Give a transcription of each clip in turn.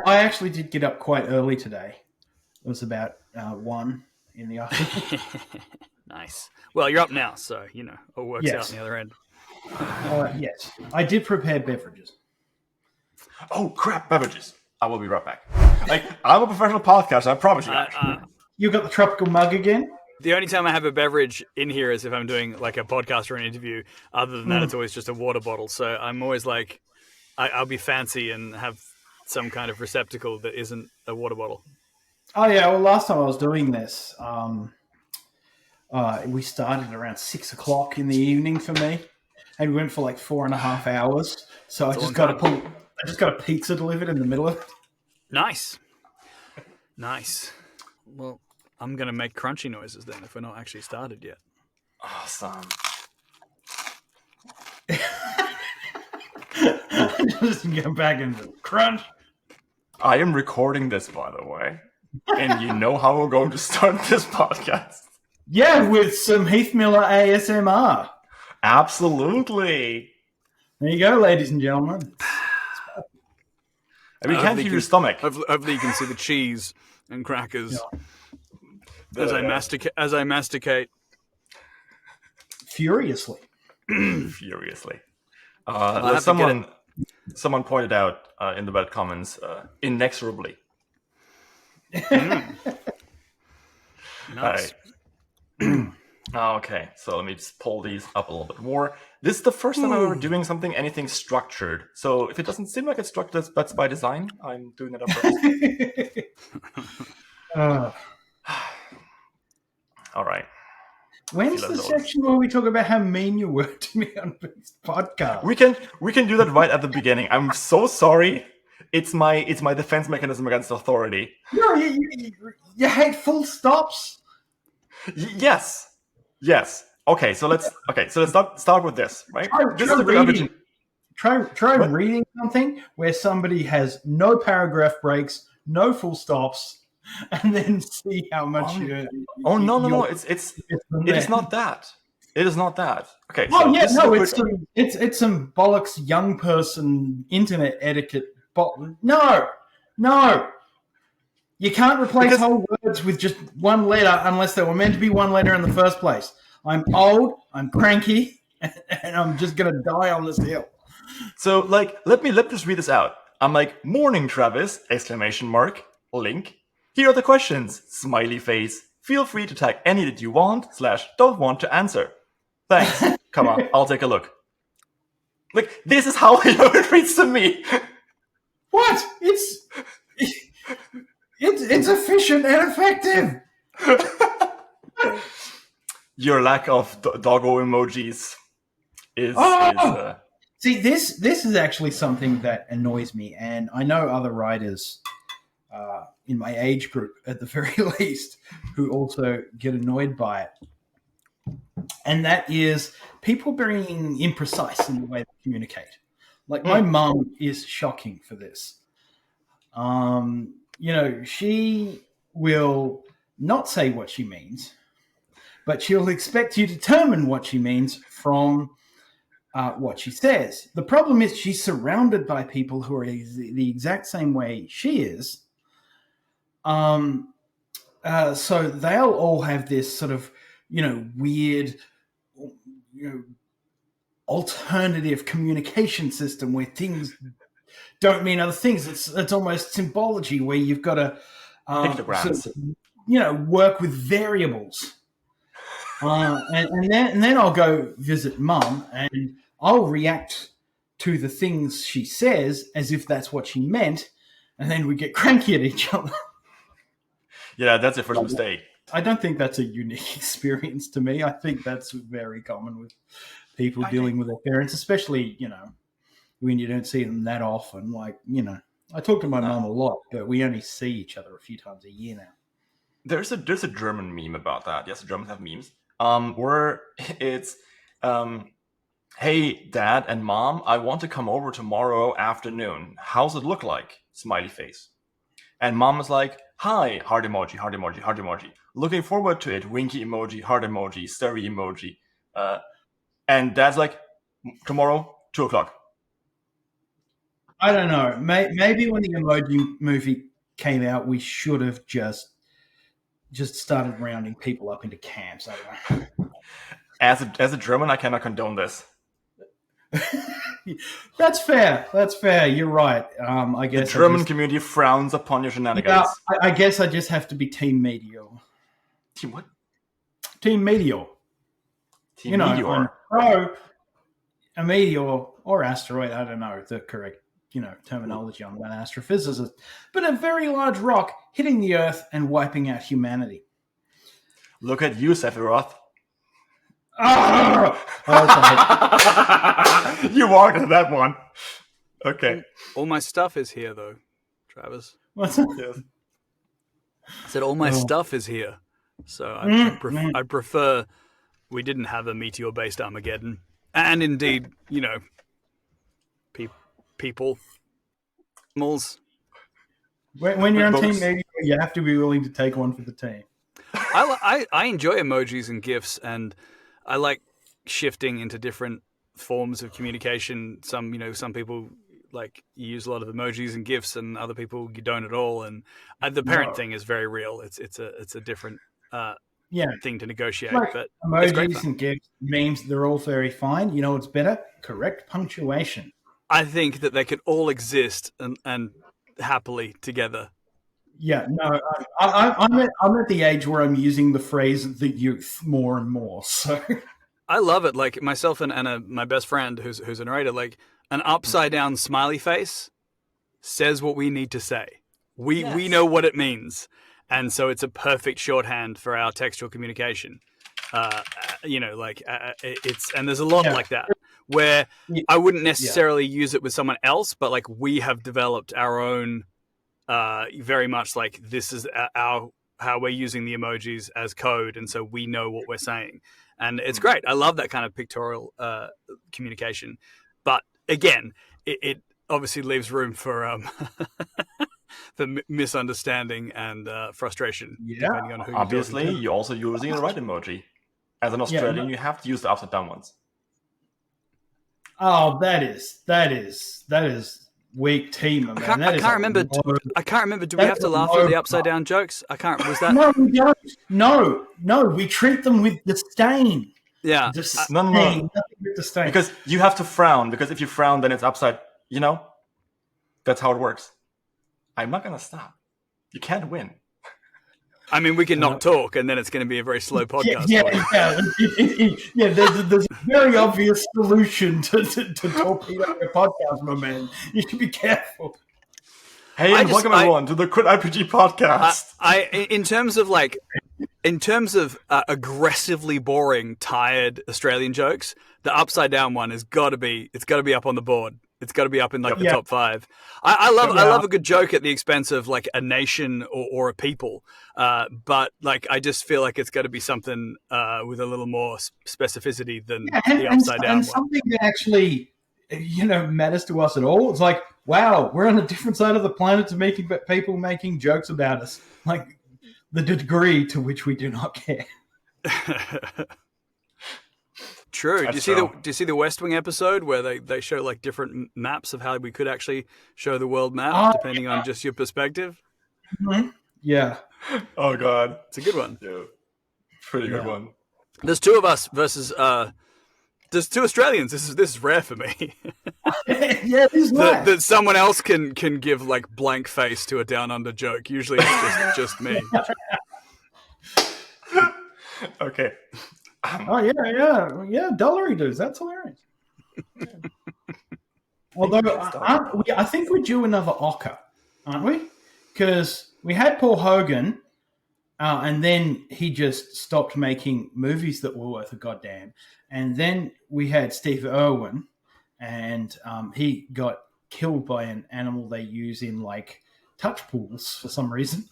I actually did get up quite early today. It was about 1 in the afternoon. Nice. Well, you're up now, so, it works out on the other end. Yes. I did prepare beverages. Oh, crap, beverages. I will be right back. I'm a professional podcaster, I promise you that. You got the tropical mug again? The only time I have a beverage in here is if I'm doing like a podcast or an interview. Other than that, it's always just a water bottle. So I'm always like, I'll be fancy and have some kind of receptacle that isn't a water bottle. Oh, yeah. Well, last time I was doing this, we started around 6 o'clock in the evening for me. And we went for like 4.5 hours. So I just got a pizza delivered in the middle of it. Nice. Well, I'm going to make crunchy noises then if we're not actually started yet. Awesome. Just get back into crunch. I am recording this, by the way. And you know how we're going to start this podcast. Yeah, with some Heath Miller ASMR. Absolutely. There you go, ladies and gentlemen. We can't hear your stomach. Hopefully you can see the cheese and crackers as I masticate. Furiously. Someone pointed out in the web comments, inexorably. Nice. Okay, so let me just pull these up a little bit more. This is the first time I'm ever doing anything structured. So if it doesn't seem like it's structured, that's by design. I'm doing it on purpose. All right. When's the section where we talk about how mean you were to me on this podcast? We can do that right at the beginning. I'm so sorry. It's my defense mechanism against authority. No, you hate full stops. Yes. Okay, so let's start with this, right? Try reading something where somebody has no paragraph breaks, no full stops, and then see how much you. Oh no! It is not that. It is not that. Okay. Oh yeah, no, it's some bollocks young person internet etiquette. No. You can't replace whole words with just one letter unless they were meant to be one letter in the first place. I'm old, I'm cranky, and I'm just going to die on this hill. So, let me just read this out. I'm like, morning, Travis, ! Link. Here are the questions, smiley face. Feel free to tag any that you want, / don't want to answer. Thanks. Come on, I'll take a look. Like, this is how it reads to me. What? It's efficient and effective. Your lack of doggo emojis is. See, this is actually something that annoys me, and I know other writers in my age group, at the very least, who also get annoyed by it. And that is people being imprecise in the way they communicate. Like, my mum is shocking for this. She will not say what she means, but she'll expect you to determine what she means from what she says. The problem is she's surrounded by people who are the exact same way she is. So they'll all have this sort of, weird, alternative communication system where things don't mean other things. It's almost symbology where you've got to, work with variables. And then I'll go visit mum and I'll react to the things she says as if that's what she meant, and then we get cranky at each other. Yeah, that's your first mistake. I don't think that's a unique experience to me. I think that's very common with people dealing with their parents, especially, when you don't see them that often. Like, I talk to my mum a lot, but we only see each other a few times a year now. There's a German meme about that. Yes, the Germans have memes. Where it's, hey, Dad and Mom, I want to come over tomorrow afternoon. How's it look like? Smiley face. And Mom is like, hi, heart emoji, heart emoji, heart emoji. Looking forward to it, winky emoji, heart emoji, starry emoji. And Dad's like, tomorrow, 2:00. I don't know. Maybe when the Emoji Movie came out, we should have just started rounding people up into camps. I don't know. As a German, I cannot condone this. That's fair. That's fair. You're right. I guess the German community frowns upon your shenanigans. Yeah, I guess I just have to be Team Meteor. Team what? Team Meteor. Team Meteor. A meteor or asteroid. I don't know the correct terminology on that, astrophysicist. But a very large rock hitting the Earth and wiping out humanity. Look at you, Sephiroth. You walked into that one. Okay. All my stuff is here, though, Travis. What's that? Yes. I said all my stuff is here. So I prefer we didn't have a meteor-based Armageddon. And indeed, people, animals. When you're on Team Meteor, you have to be willing to take one for the team. I enjoy emojis and GIFs, and I like shifting into different forms of communication. Some people like use a lot of emojis and GIFs, and other people you don't at all. And the parent thing is very real. It's a different thing to negotiate. Like but emojis and GIFs, memes, they're all very fine. You know what's better? Correct punctuation. I think that they could all exist and happily together. Yeah, no, I'm at the age where I'm using the phrase "the youth" more and more. So I love it. Like myself and my best friend, who's a narrator, like an upside down smiley face says what we need to say. We know what it means, and so it's a perfect shorthand for our textual communication. It's and there's a lot like that where I wouldn't necessarily use it with someone else, but like we have developed our own. Very much like this is how we're using the emojis as code, and so we know what we're saying, and it's great. I love that kind of pictorial communication, but again, it obviously leaves room for the misunderstanding and frustration. Depending on who obviously, you're also using the right emoji. As an Australian, you have to use the upside down ones. Oh, that is weak team, man. I can't remember. Do we have to laugh at the upside down jokes? I can't. Was that? No, we don't. No. We treat them with disdain. Yeah. No. Nothing with disdain. Because you have to frown. Because if you frown, then it's upside. That's how it works. I'm not gonna stop. You can't win. I mean, we can not talk, and then it's going to be a very slow podcast. There's a very obvious solution to torpedo your podcast, my man. You should be careful. Hey, welcome everyone to the Crit RPG podcast. In terms of aggressively boring, tired Australian jokes, the upside down one has got to be. It's got to be up on the board. It's got to be up in the top 5. I love a good joke at the expense of like a nation or a people, but like I just feel like it's got to be something with a little more specificity than the upside down one. Something that actually matters to us at all. It's like, wow, we're on a different side of the planet to people making jokes about us. Like the degree to which we do not care. True. Do you see the West Wing episode where they show like different maps of how we could actually show the world map depending on just your perspective? Mm-hmm. Yeah. Oh God, it's a good one. Yeah, pretty good one. There's 2 of us versus there's 2 Australians. This is rare for me. Yeah, this is nice. That someone else can give like blank face to a down under joke. Usually it's just me. Okay. Dollary dudes. That's hilarious. Yeah. Although I think we're due another Ocker, aren't we? Because we had Paul Hogan, and then he just stopped making movies that were worth a goddamn. And then we had Steve Irwin, and he got killed by an animal they use in like touch pools for some reason.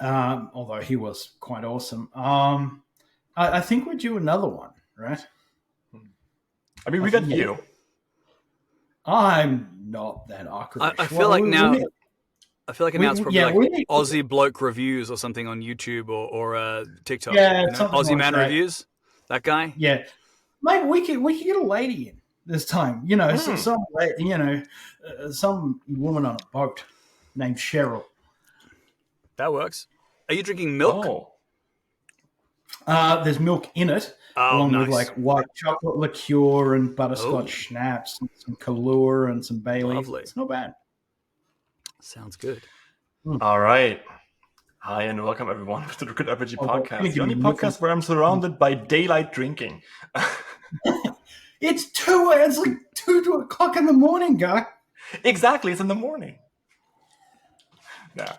Although he was quite awesome. I think we're due another one, right? I mean, we got you. I'm not that awkward. I feel like now it's probably Aussie bloke reviews or something on YouTube or TikTok. Yeah, Aussie man reviews. That guy. Yeah, mate, we could get a lady in. this time. Some woman on a boat named Cheryl. That works. Are you drinking milk? Oh, There's milk in it, Oh, along nice. with like white chocolate liqueur and butterscotch schnapps, and some Kahlua and some Bailey's. Lovely. It's not bad. Sounds good. all right. Hi, and welcome everyone to the Good RPG Oh, well, podcast, the give only me podcast where I'm surrounded by daylight drinking. It's like 2 o'clock in the morning, guy. Exactly, it's in the morning. Yeah.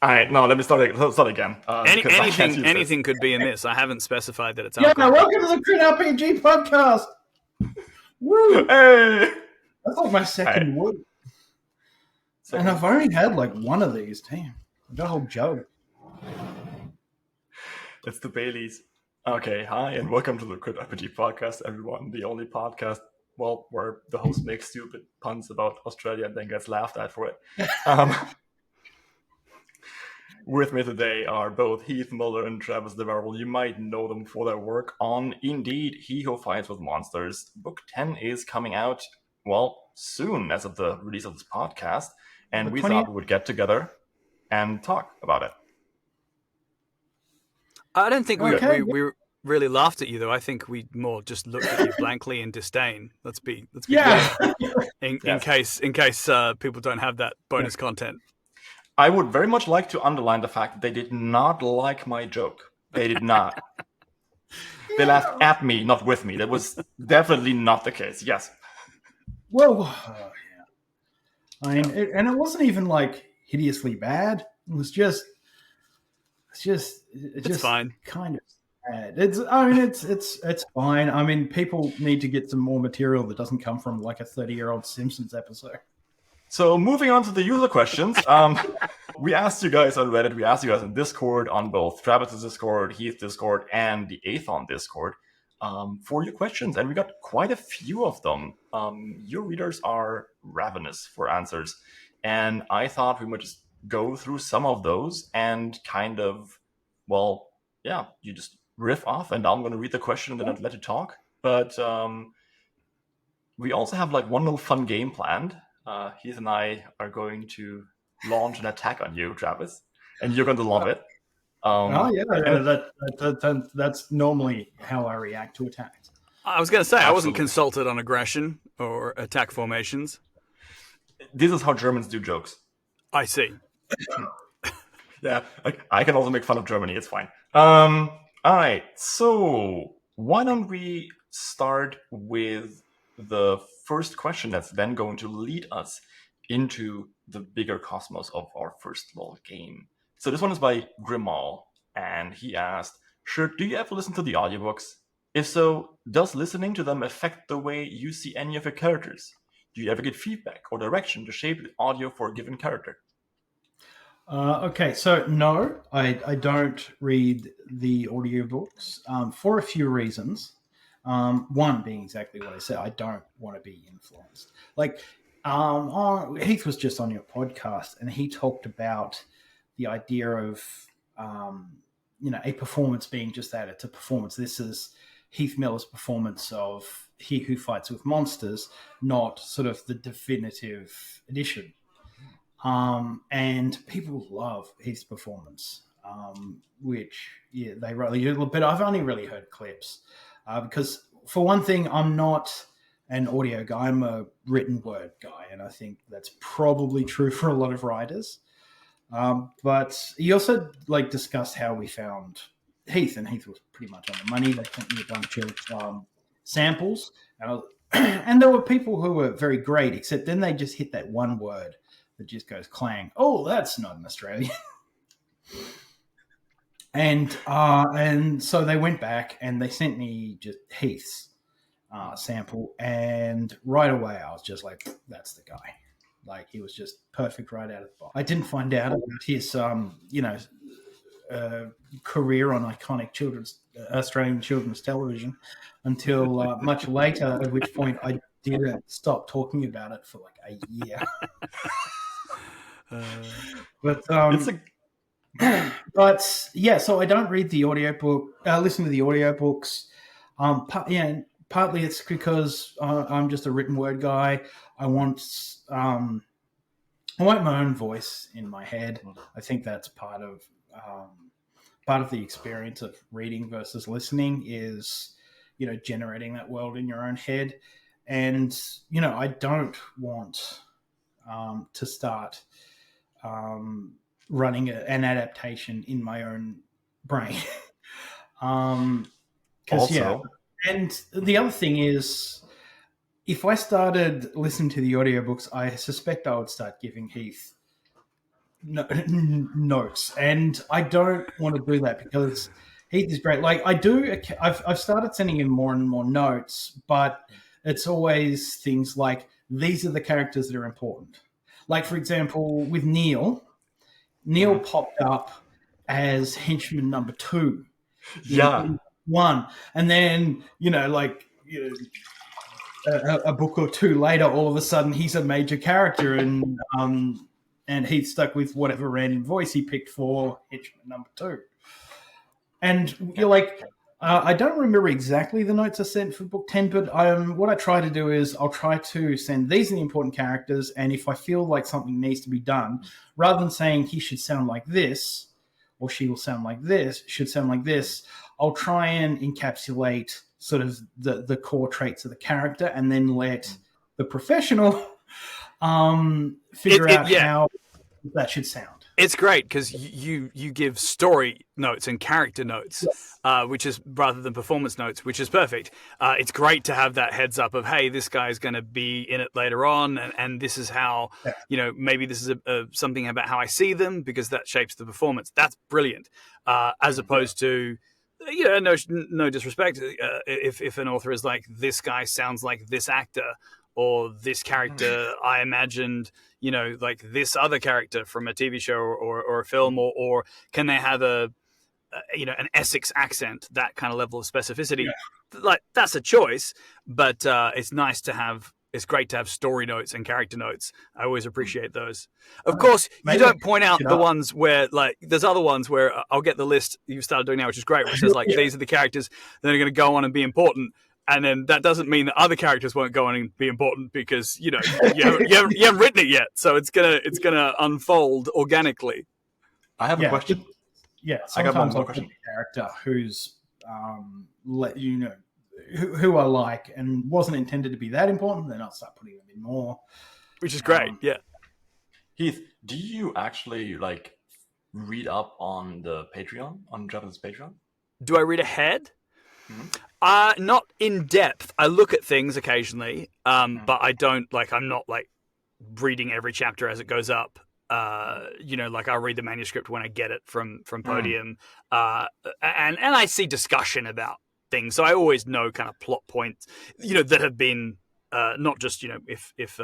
All right, no, let me start again. Anything could be in this. I haven't specified that it's Yeah, alcohol. welcome to the Crit RPG podcast. Woo! Hey! That's like my second word. And I've only had like one of these. Damn, I got a whole jug. It's the Baileys. Okay, hi, and welcome to the Crit RPG podcast, everyone. The only podcast, well, where the host makes stupid puns about Australia and then gets laughed at for it. With me today are both Heath Muller and Travis DeVarrell. You might know them for their work on Indeed, He Who Fights with Monsters. Book 10 is coming out, well, soon as of the release of this podcast, and we thought we would get together and talk about it. I don't think we really laughed at you, though. I think we more just looked at you blankly in disdain. Let's be Yeah. in case people don't have that bonus content. I would very much like to underline the fact that they did not like my joke. They did not. They laughed at me, not with me. That was definitely not the case. Yes. Whoa. Yeah. I mean, and it wasn't even like hideously bad. It was just fine. Kind of sad. It's fine. I mean, people need to get some more material that doesn't come from like a 30-year-old Simpsons episode. So moving on to the user questions, we asked you guys on Reddit, we asked you guys on Discord, on both Travis's Discord, Heath's Discord, and the Athon Discord, for your questions, and we got quite a few of them. Your readers are ravenous for answers, and I thought we might just go through some of those and kind of, well, yeah, you just riff off, and I'm going to read the question and then I'll let you talk. But we also have like one little fun game planned. Heath and I are going to launch an attack on you, Travis, and you're going to love it. That's normally how I react to attacks. I was going to say, Absolutely. I wasn't consulted on aggression or attack formations. This is how Germans do jokes. I see. Yeah, I can also make fun of Germany. It's fine. All right, so why don't we start with the first question that's then going to lead us into the bigger cosmos of our first little game. So this one is by Grimal, and he asked, Shirt, do you ever listen to the audiobooks? If so, does listening to them affect the way you see any of your characters? Do you ever get feedback or direction to shape the audio for a given character? Okay, so no, I don't read the audiobooks for a few reasons. One being exactly what I said. I don't want to be influenced. Like, Heath was just on your podcast, and he talked about the idea of, a performance being just that. It's a performance. This is Heath Miller's performance of He Who Fights with Monsters, not sort of the definitive edition. And people love Heath's performance, which, yeah, they really do. But I've only really heard clips. Because for one thing, I'm not an audio guy. I'm a written word guy, and I think that's probably true for a lot of writers. But he also discussed how we found Heath, and Heath was pretty much on the money. They sent me a bunch of samples, and there were people who were very great, except then they just hit that one word that just goes clang. Oh, that's not an Australian. And so they went back and they sent me just Heath's sample, and right away I was just like, that's the guy. Like, he was just perfect right out of the box. I didn't find out about his career on iconic Australian children's television until much later, at which point I didn't stop talking about it for like a year. But yeah, so I don't read the audiobook, listen to the audiobooks. partly it's because I'm just a written word guy. I want my own voice in my head. I think that's part of the experience of reading versus listening is, generating that world in your own head. And, I don't want to start running an adaptation in my own brain. Also, and the other thing is, if I started listening to the audiobooks, I suspect I would start giving Heath notes, and I don't want to do that because Heath is great. Like I've started sending him more and more notes, but it's always things like, these are the characters that are important. Like, for example, with Neil popped up as henchman number 2 in 1, and then a book or 2 later, all of a sudden he's a major character, and he's stuck with whatever random voice he picked for henchman number 2. And you're like, I don't remember exactly the notes I sent for book 10, but what I try to do is I'll try to send, these are the important characters, and if I feel like something needs to be done, rather than saying he should sound like this or she will sound like this, should sound like this, I'll try and encapsulate sort of the core traits of the character, and then let the professional figure out how that should sound. It's great because you give story notes and character notes, which is rather than performance notes, which is perfect. It's great to have that heads up of, hey, this guy's going to be in it later on, and this is how, maybe this is something about how I see them, because that shapes the performance. That's brilliant, as opposed to, no disrespect, if an author is like, this guy sounds like this actor, or this character I imagined, like this other character from a TV show or a film, or can they have an Essex accent, that kind of level of specificity. Like, that's a choice, but it's great to have story notes and character notes. I always appreciate those. Of course, you don't point out the ones where, like, there's other ones where I'll get the list you've started doing now, which is great, which says, like, these are the characters that are going to go on and be important. And then that doesn't mean that other characters won't go on and be important, because you haven't written it yet, so it's gonna unfold organically. I have a question. I got one more question. A character who's who I like and wasn't intended to be that important, then I'll start putting them in more, which is great. Heath, do you actually read up on the Patreon, on Travis' Patreon? Do I read ahead? Not in depth. I look at things occasionally, but I don't I'm not reading every chapter as it goes up. I'll read the manuscript when I get it from Podium, and I see discussion about things, so I always know kind of plot points, that have been not just if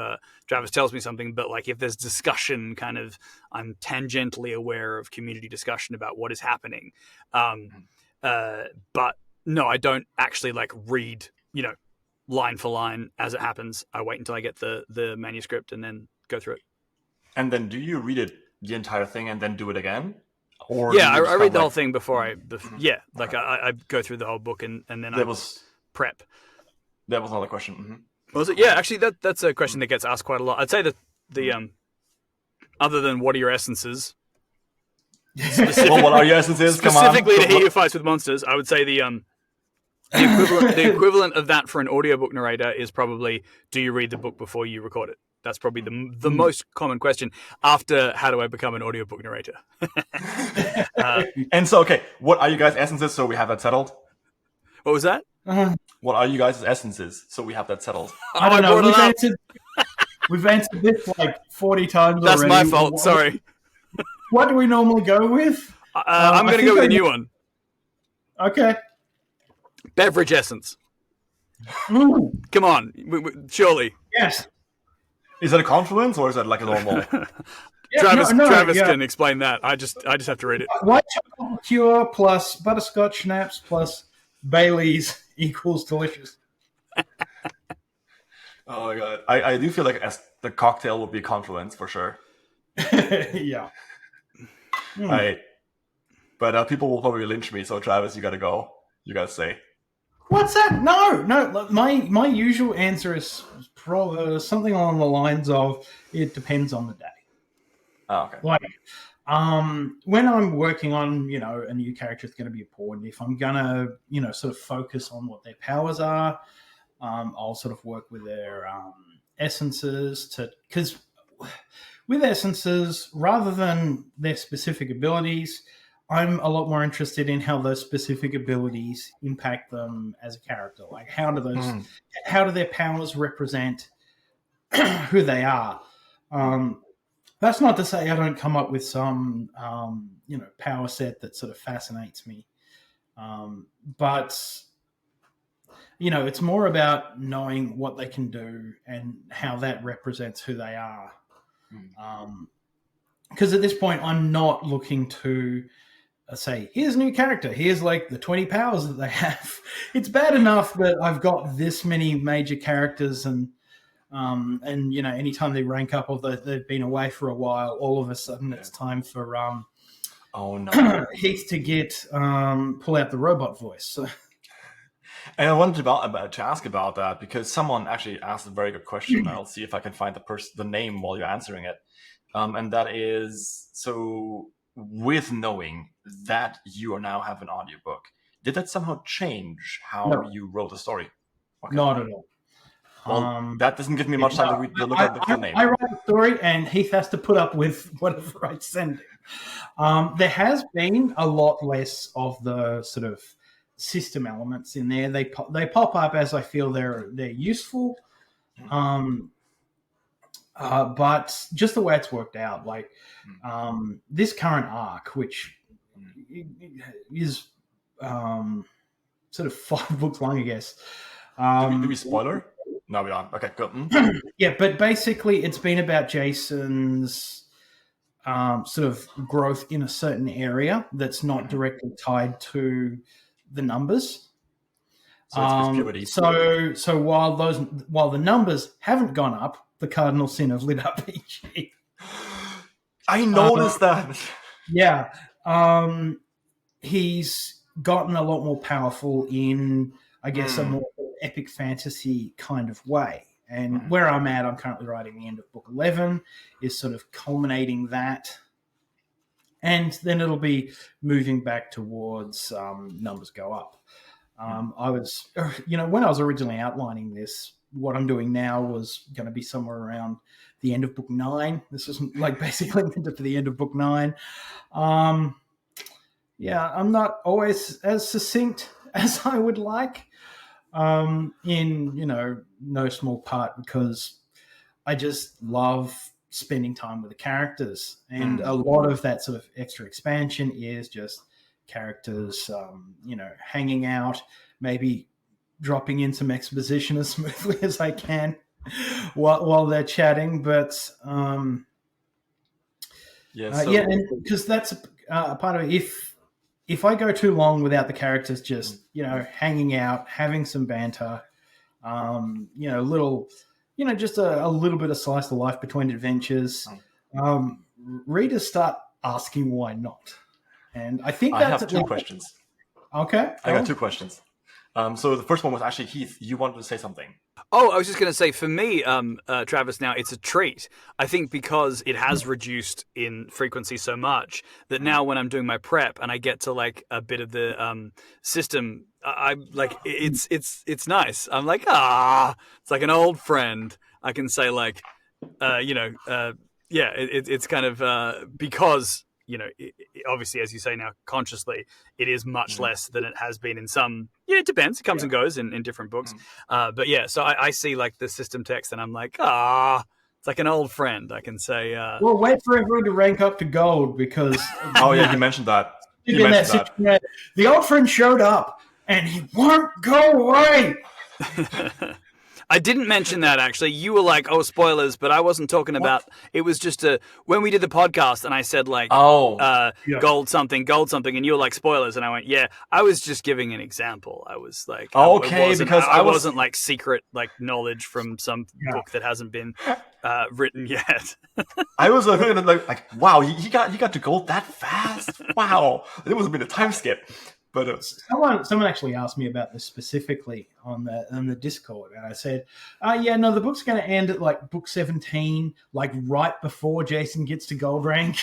Travis tells me something, but if there's discussion, kind of I'm tangentially aware of community discussion about what is happening, but. No, I don't actually read, line for line as it happens. I wait until I get the manuscript and then go through it. And then do you read it, the entire thing, and then do it again? Or I read the whole thing before I go through the whole book and then prep. That was another question. Mm-hmm. Was it? Yeah, actually, that's a question that gets asked quite a lot. I'd say that the other than what are your essences? What are your essences? Specifically to He Who Fights with Monsters, I would say the equivalent of that for an audiobook narrator is probably, do you read the book before you record it? That's probably the most common question after, how do I become an audiobook narrator? And so, okay, what are you guys' essences, so we have that settled? What was that? What are you guys' essences, so we have that settled? I don't know. We've answered this 40 times That's already. My fault, sorry. What do we normally go with? I'm going to go with a new one. Okay. Beverage essence. Ooh. Come on, surely. Yes. Is that a confluence, or is that a normal? Travis can explain that. I just have to read it. White chocolate liqueur plus butterscotch schnapps plus Bailey's equals delicious. Oh my god, I do feel like the cocktail would be a confluence for sure. Yeah. Right. But people will probably lynch me, so Travis, you gotta go. You gotta say. What's that? No. Look, my usual answer is something along the lines of it depends on the day. Oh, okay. Like, when I'm working on, a new character that's going to be important, if I'm going to, sort of focus on what their powers are, I'll sort of work with their essences because with essences, rather than their specific abilities, I'm a lot more interested in how those specific abilities impact them as a character. Like, how do their powers represent who they are? That's not to say I don't come up with some, power set that sort of fascinates me. But, it's more about knowing what they can do and how that represents who they are. Because at this point, I'm not looking to say, here's a new character. Here's like the 20 powers that they have. It's bad enough that I've got this many major characters and anytime they rank up or they've been away for a while, all of a sudden it's time for oh no, Heath to get pull out the robot voice. So. And I wanted to ask about that because someone actually asked a very good question. I'll see if I can find the name while you're answering it. And that is, so with knowing that you now have an audiobook, did that somehow change how you wrote the story? Okay. Not at all. Well, that doesn't give me much time to look at the name. I write a story and Heath has to put up with whatever I send him. There has been a lot less of the sort of system elements in there. They pop up as I feel they're useful. But just the way it's worked out, like this current arc, which is sort of 5 books long, I guess. Do we spoiler? No, we aren't. Okay, go. Yeah, but basically it's been about Jason's sort of growth in a certain area that's not directly tied to the numbers. So it's puberty. So while the numbers haven't gone up, the cardinal sin of lit RPG. I noticed that. Yeah. He's gotten a lot more powerful in, I guess, a more epic fantasy kind of way. And where I'm at, I'm currently writing the end of book 11, is sort of culminating that. And then it'll be moving back towards numbers go up. I was, when I was originally outlining this, what I'm doing now was going to be somewhere around the end of book 9. This is like basically meant to the end of book 9. Yeah, I'm not always as succinct as I would like. In no small part because I just love spending time with the characters, and a lot of that sort of extra expansion is just characters hanging out, maybe dropping in some exposition as smoothly as I can while they're chatting, but and because that's a part of it. If I go too long without the characters just, hanging out, having some banter, just a little bit of slice of life between adventures, readers start asking why not. And I think I have 2 questions. Okay. I got 2 questions. So the first one was actually, Heath, you wanted to say something. Oh, I was just going to say, for me, Travis, now it's a treat. I think because it has reduced in frequency so much that now when I'm doing my prep and I get to like a bit of the system, I like it's nice. I'm like, it's like an old friend. I can say like, it's kind of because. Obviously, as you say now, consciously, it is much less than it has been in some. Yeah, it depends. It comes and goes in different books. But yeah, so I see like the system text, and I'm like, it's like an old friend. I can say. Well, wait for everyone to rank up to gold because. Oh yeah, you mentioned that. The old friend showed up, and he won't go away. I didn't mention that, actually. You were like, oh, spoilers, but I wasn't talking about... It was just when we did the podcast and I said, like, gold something, and you were like, spoilers, and I went, yeah. I was just giving an example. I was like... because I wasn't, like, secret, like, knowledge from some book that hasn't been written yet. I was like, wow, you got to gold that fast? Wow. It must have been a time skip. But someone actually asked me about this specifically on the Discord, and I said, yeah, no, the book's going to end at like book 17, like right before Jason gets to gold rank.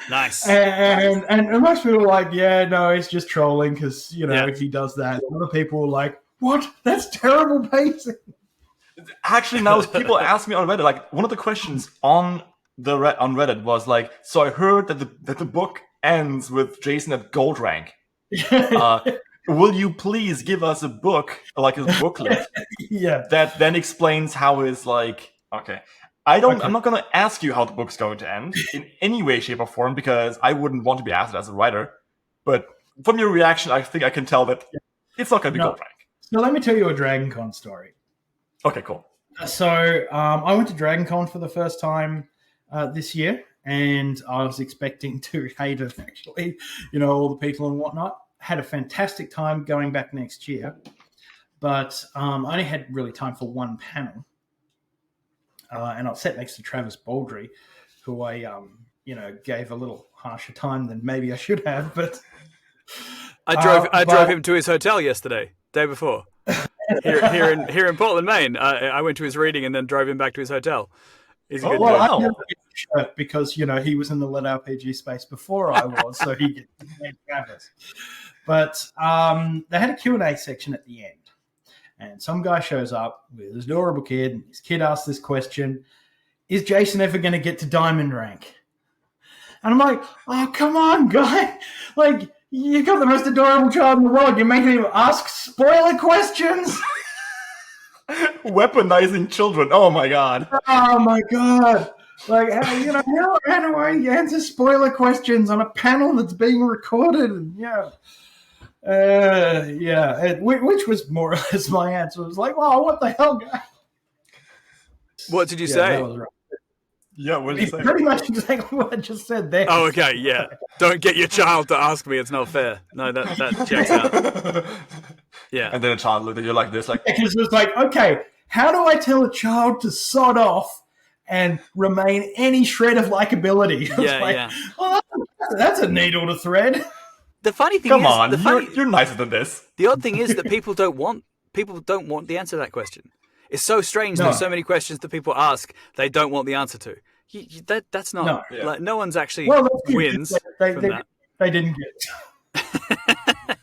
Nice. And most people are like, yeah, no, he's just trolling because, you know, he does that. Other people are like, what? That's terrible pacing. actually, now people ask me on Reddit, like one of the questions on Reddit was like, so I heard that the book ends with Jason at gold rank. Will you please give us a book, like a booklet, that then explains how his like? Okay, I'm not gonna ask you how the book's going to end in any way, shape, or form because I wouldn't want to be asked as a writer. But from your reaction, I think I can tell that it's not gonna be gold rank. So let me tell you a Dragon Con story. Okay, cool. So I went to Dragon Con for the first time this year, and I was expecting to hate it, actually, you know, all the people and whatnot. Had a fantastic time going back next year, but I only had really time for one panel. And I was sat next to Travis Baldry, who I, gave a little harsher time than maybe I should have. But I drove him to his hotel yesterday, day before. Here in Portland, Maine. I went to his reading and then drove him back to his hotel. He's a good guy. I never get the shirt because, you know, he was in the Lit RPG space before I was, so he gets the name Travis. But they had a Q&A section at the end. And some guy shows up with his adorable kid, and his kid asks this question, is Jason ever going to get to diamond rank? And I'm like, oh, come on, guy. Like, you got the most adorable child in the world. You're making him ask spoiler questions? Weaponizing children. Oh, my God. Oh, my God. Like, how do I answer spoiler questions on a panel that's being recorded? And, which was more or less my answer. It was like, wow, what the hell, guy? What did you say? That was right. Yeah, what did you say? Pretty much exactly what I just said there. Oh, okay, yeah. Don't get your child to ask me. It's not fair. No, that checks out. Yeah. And then a child looked at you like this, like... Because it was like, okay, how do I tell a child to sod off and remain any shred of likability? Yeah. Oh, that's a needle to thread. The funny thing Come on, you're nicer than this. The odd thing is that people don't want the answer to that question. It's so strange. There's so many questions that people ask they don't want the answer to. That's not like no one's actually wins from that. They didn't get.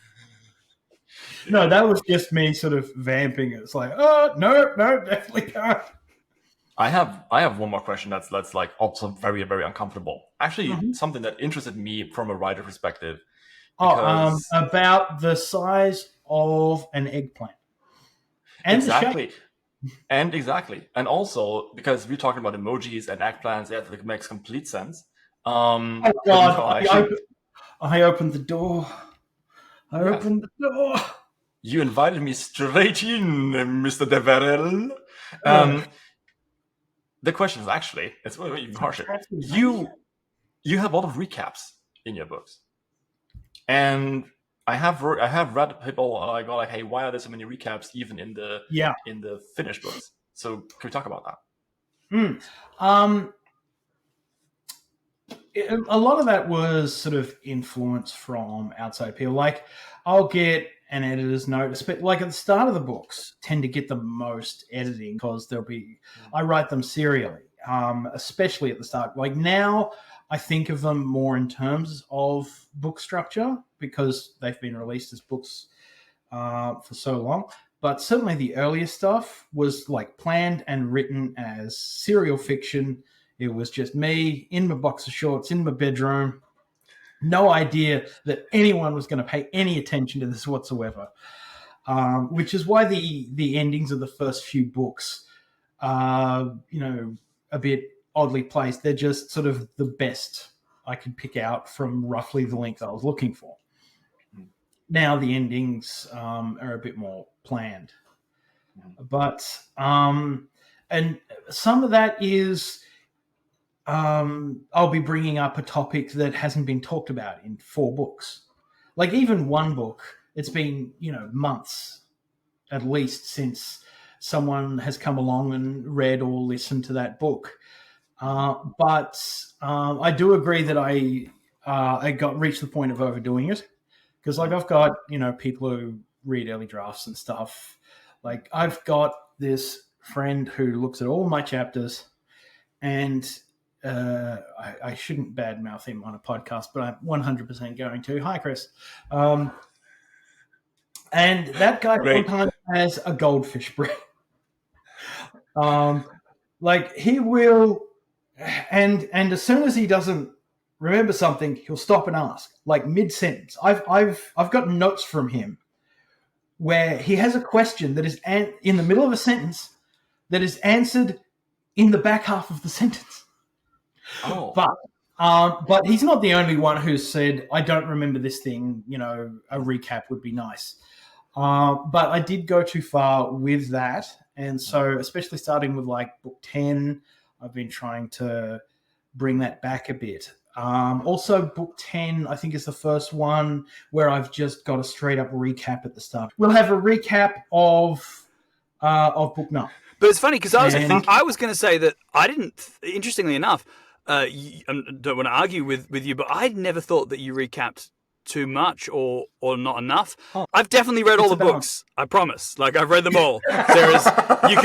No, that was just me sort of vamping. It's like, oh no, definitely can't. I have one more question that's like also very, very uncomfortable. Actually, something that interested me from a writer perspective. About the size of an eggplant. And exactly. And also, because we're talking about emojis and eggplants, it makes complete sense. Oh, God. I opened the door. I opened the door. You invited me straight in, Mr. Deverell. The question is actually, it's even harsher. You have a lot of recaps in your books. And I have read people like, hey, why are there so many recaps even in the finished books? So can we talk about that? A lot of that was sort of influence from outside people. Like, I'll get an editor's note, but like at the start of the books, tend to get the most editing because I write them serially, especially at the start. Like now, I think of them more in terms of book structure because they've been released as books for so long. But certainly the earlier stuff was like planned and written as serial fiction. It was just me in my boxer shorts in my bedroom. No idea that anyone was going to pay any attention to this whatsoever, which is why the endings of the first few books are, a bit oddly placed. They're just sort of the best I could pick out from roughly the length I was looking for. Now the endings are a bit more planned. But, and some of that is, I'll be bringing up a topic that hasn't been talked about in 4 books. Like even one book, it's been, months at least since someone has come along and read or listened to that book. But I do agree that I reached the point of overdoing it. Because like I've got, people who read early drafts and stuff. Like I've got this friend who looks at all my chapters, and I shouldn't badmouth him on a podcast, but I'm 100% going to. Hi, Chris. And that guy sometimes has a goldfish brain. Like he will, and as soon as he doesn't remember something, he'll stop and ask, like mid-sentence. I've got notes from him where he has a question that is in the middle of a sentence that is answered in the back half of the sentence. Oh. But he's not the only one who's said, I don't remember this thing, a recap would be nice. But I did go too far with that. And so especially starting with like book 10, I've been trying to bring that back a bit. Also, book 10, I think, is the first one where I've just got a straight up recap at the start. We'll have a recap of book 9. But it's funny because I was going to say that I didn't, interestingly enough, I don't want to argue with you, but I'd never thought that you recapped too much or not enough. I've definitely read all the books. I promise. Like I've read them all. You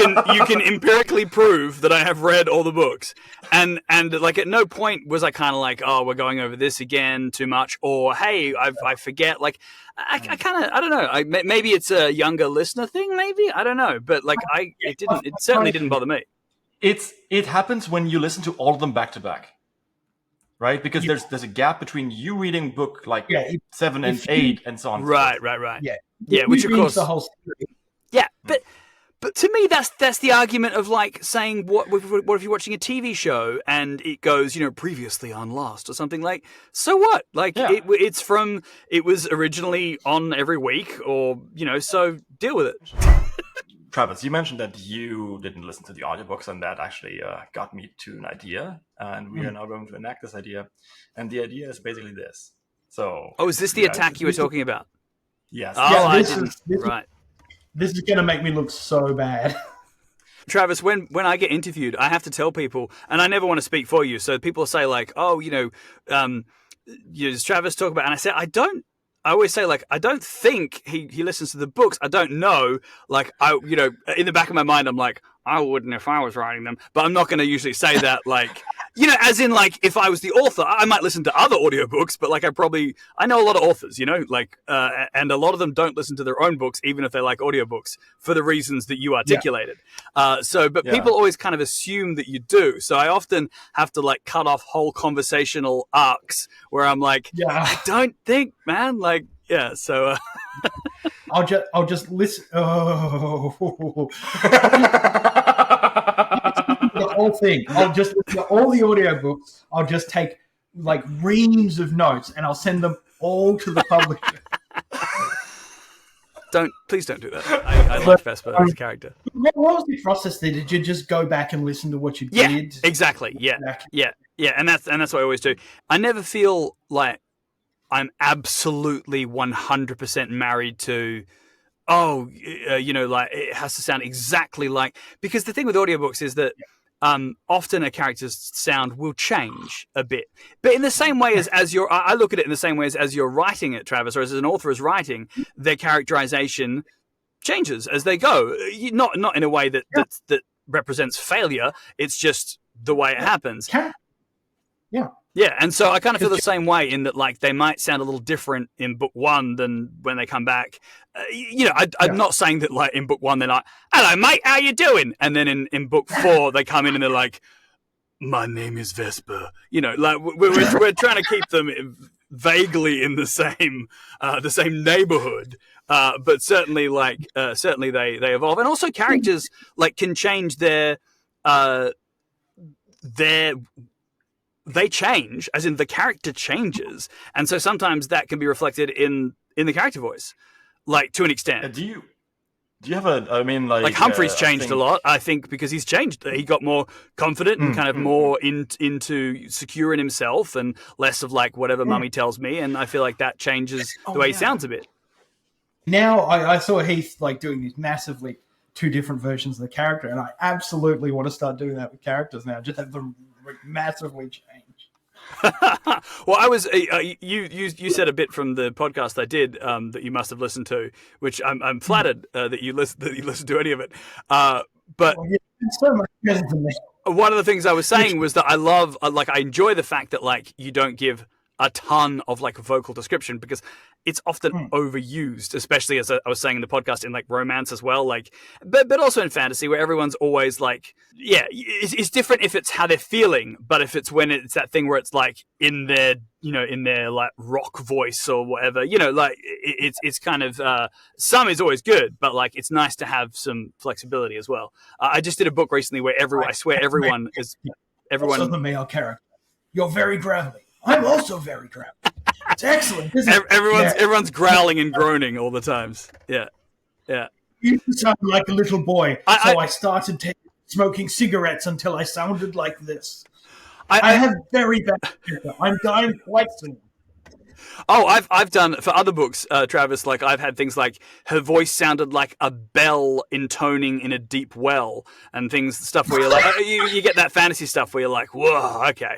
can empirically prove that I have read all the books, and like at no point was I kind of like, oh, we're going over this again too much, or hey, I forget. Like I kind of, I don't know. Maybe it's a younger listener thing. Maybe I don't know, but like it certainly didn't bother me. It happens when you listen to all of them back to back. Right, because there's a gap between you reading book 7 and 8 and so on. Right. Yeah, which of course the whole series. Yeah, but to me that's the argument of like saying what if you're watching a TV show and it goes previously on Lost or something, like so what, like it was originally on every week, or so deal with it. Travis, you mentioned that you didn't listen to the audiobooks, and that actually got me to an idea, and we are now going to enact this idea. And the idea is basically this. So, is this the attack you were talking about? Yes. Oh, I didn't. Right. This is going to make me look so bad. Travis, when I get interviewed, I have to tell people, and I never want to speak for you, so people say like, oh, does Travis talk about? And I say, I always say, like, I don't think he listens to the books. I don't know. Like, in the back of my mind, I'm like, I wouldn't if I was writing them. But I'm not going to usually say that, like, as in, like, if I was the author, I might listen to other audiobooks. But, like, I know a lot of authors, like, and a lot of them don't listen to their own books, even if they like audiobooks, for the reasons that you articulated. Yeah. People always kind of assume that you do. So I often have to, like, cut off whole conversational arcs where I'm like, I don't think, man, like, yeah, so I'll just listen. Oh, the whole thing. I'll just listen to all the audiobooks. I'll just take like reams of notes and I'll send them all to the publisher. Please don't do that. I like Vesper as a character. What was the process there? Did you just go back and listen to what you did? Exactly. Yeah, and that's what I always do. I never feel like I'm absolutely 100% married to, like it has to sound exactly like, because the thing with audiobooks is that often a character's sound will change a bit. But in the same way as I look at it in the same way as you're writing it, Travis, or as an author is writing, their characterization changes as they go. Not in a way that represents failure. It's just the way it happens. Yeah. Yeah, and so I kind of feel the same way in that, like, they might sound a little different in book 1 than when they come back. I'm not saying that, like, in book 1 they're like, hello, mate, how you doing? And then in book 4 they come in and they're like, my name is Vesper. Like, we're trying to keep them vaguely in the same neighborhood. But certainly, like, they evolve. And also characters, like, can change they change, as in the character changes, and so sometimes that can be reflected in the character voice, like, to an extent. Do you have like Humphrey's changed a lot, I think, because he's changed. He got more confident and kind of more into secure in himself and less of like whatever mummy tells me, and I feel like that changes the way he sounds a bit. Now I saw Heath like doing these massively 2 different versions of the character, and I absolutely want to start doing that with characters now. Just have them massively change. Well, I was you said a bit from the podcast I did that you must have listened to, which I'm flattered that you listened to any of it. But Oh, yeah, it's so much better than me. one of the things I was saying was that I love, like, I enjoy the fact that, like, you don't give a ton of, like, vocal description, because it's often overused, especially, as I was saying in the podcast, in, like, romance as well, like, but also in fantasy, where everyone's always like, yeah, it's different if it's how they're feeling, but if it's when it's that thing where it's like in their, like, rock voice or whatever, like, it's kind of some is always good, but, like, it's nice to have some flexibility as well. I just did a book recently where I swear everyone is Also the male character. You're very gravelly. I'm also very gravelly. It's excellent. Everyone's growling and groaning all the times. Yeah. You used to sound like a little boy, so I started smoking cigarettes until I sounded like this. I have very bad sugar. I'm dying quite soon. Oh, I've done for other books, Travis. Like, I've had things like her voice sounded like a bell intoning in a deep well, and stuff where you're like, you get that fantasy stuff where you're like, whoa, okay.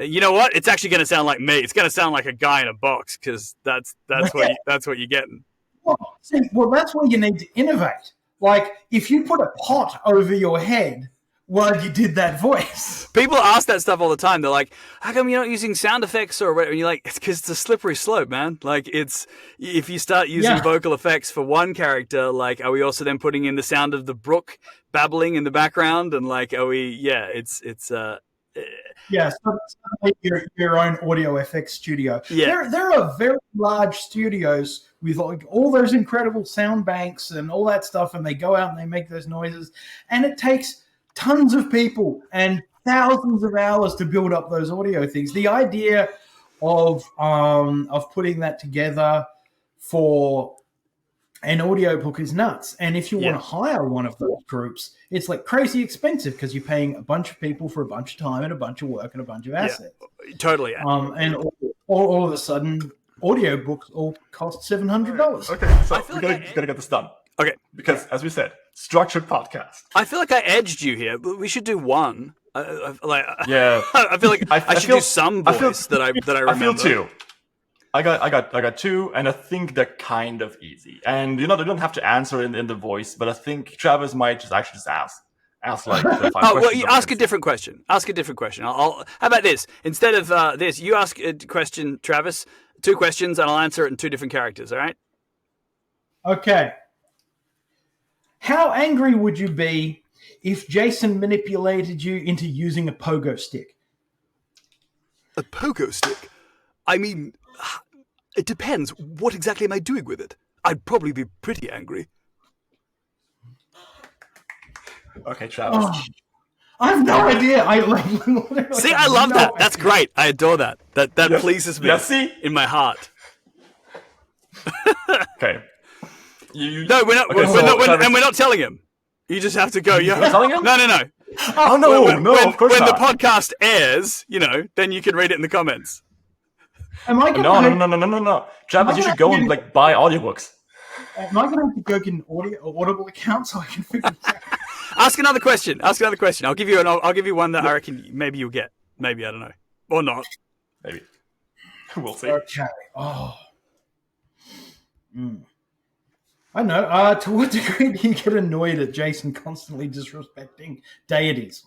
You know what? It's actually going to sound like me. It's going to sound like a guy in a box, because that's what you're getting. Well, that's where you need to innovate. Like, if you put a pot over your head while you did that voice. People ask that stuff all the time. They're like, how come you're not using sound effects or whatever? And you're like, it's because it's a slippery slope, man. Like, if you start using vocal effects for one character, like, are we also then putting in the sound of the brook babbling in the background? And, like, are we, Yeah, so your own audio effects studio. Yeah. There are very large studios with, like, all those incredible sound banks and all that stuff, and they go out and they make those noises, and it takes tons of people and thousands of hours to build up those audio things. The idea of putting that together for an audiobook is nuts. And if you want to hire one of those groups, it's like crazy expensive, because you're paying a bunch of people for a bunch of time and a bunch of work and a bunch of assets. Totally. And all of a sudden, audiobooks all cost $700. Okay, so we gotta get this done. Okay. Because, as we said, structured podcast. I feel like I edged you here, but we should do one. Yeah. I feel like I should do some voice that I remember. I feel two. I got two, and I think they're kind of easy. And they don't have to answer in the voice, but I think Travis might just ask like 5 questions. You ask a different question. Ask a different question. How about this? Instead of this, you ask a question, Travis, 2 questions, and I'll answer it in 2 different characters. All right? Okay. How angry would you be if Jason manipulated you into using a pogo stick? A pogo stick? I mean, it depends. What exactly am I doing with it? I'd probably be pretty angry. Okay, Travis. I have no idea. See, I love that. That's great. I adore that. That pleases me in my heart. Okay. No, we're not. And we're not telling him. You just have to go. You're telling him? No. Oh no, of course when not. the podcast airs, then you can read it in the comments. Am I gonna No. Travis, you should go and buy audiobooks. Am I going to have to go get an Audible account so I can figure this out? Ask another question. I'll give you one that I reckon maybe you'll get. Maybe, I don't know, or not. Maybe. We'll see. Okay. I know. To what degree do you get annoyed at Jason constantly disrespecting deities?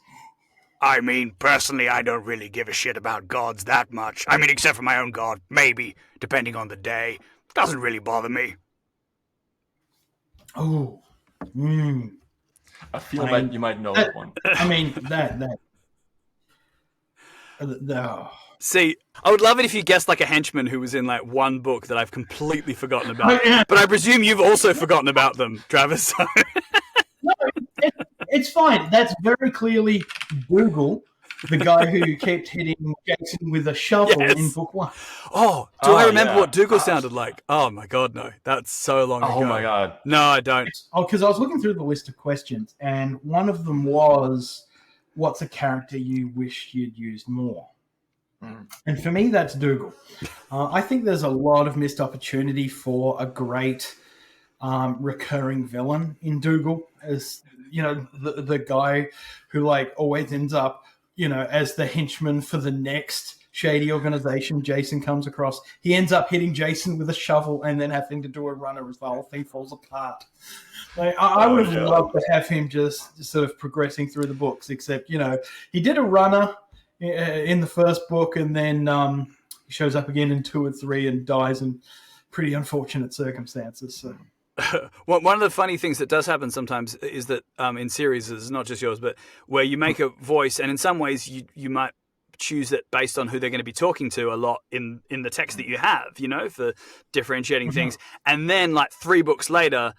I mean, personally, I don't really give a shit about gods that much. I mean, except for my own god, maybe, depending on the day. Doesn't really bother me. Oh. I feel like you might know that one. I mean, that. See, I would love it if you guessed like a henchman who was in like one book that I've completely forgotten about. Oh, yeah. But I presume you've also forgotten about them, Travis. No, it's fine. That's very clearly Dougal, the guy who kept hitting Jason with a shovel in book 1. Oh, do I remember what Dougal sounded like? Oh my god, no. That's so long ago. Oh my god. No, I don't. Because I was looking through the list of questions, and one of them was, what's a character you wish you'd used more? And for me, that's Dougal. I think there's a lot of missed opportunity for a great recurring villain in Dougal, as the guy who like always ends up as the henchman for the next shady organization Jason comes across. He ends up hitting Jason with a shovel and then having to do a runner as the whole thing falls apart. Like, I would have loved to have him just sort of progressing through the books, except, he did a runner in the first book, and then he shows up again in 2 and 3 and dies in pretty unfortunate circumstances. So. One of the funny things that does happen sometimes is that in series, it's not just yours, but where you make a voice, and in some ways you might choose it based on who they're going to be talking to a lot in the text that you have, for differentiating things. And then like 3 books later,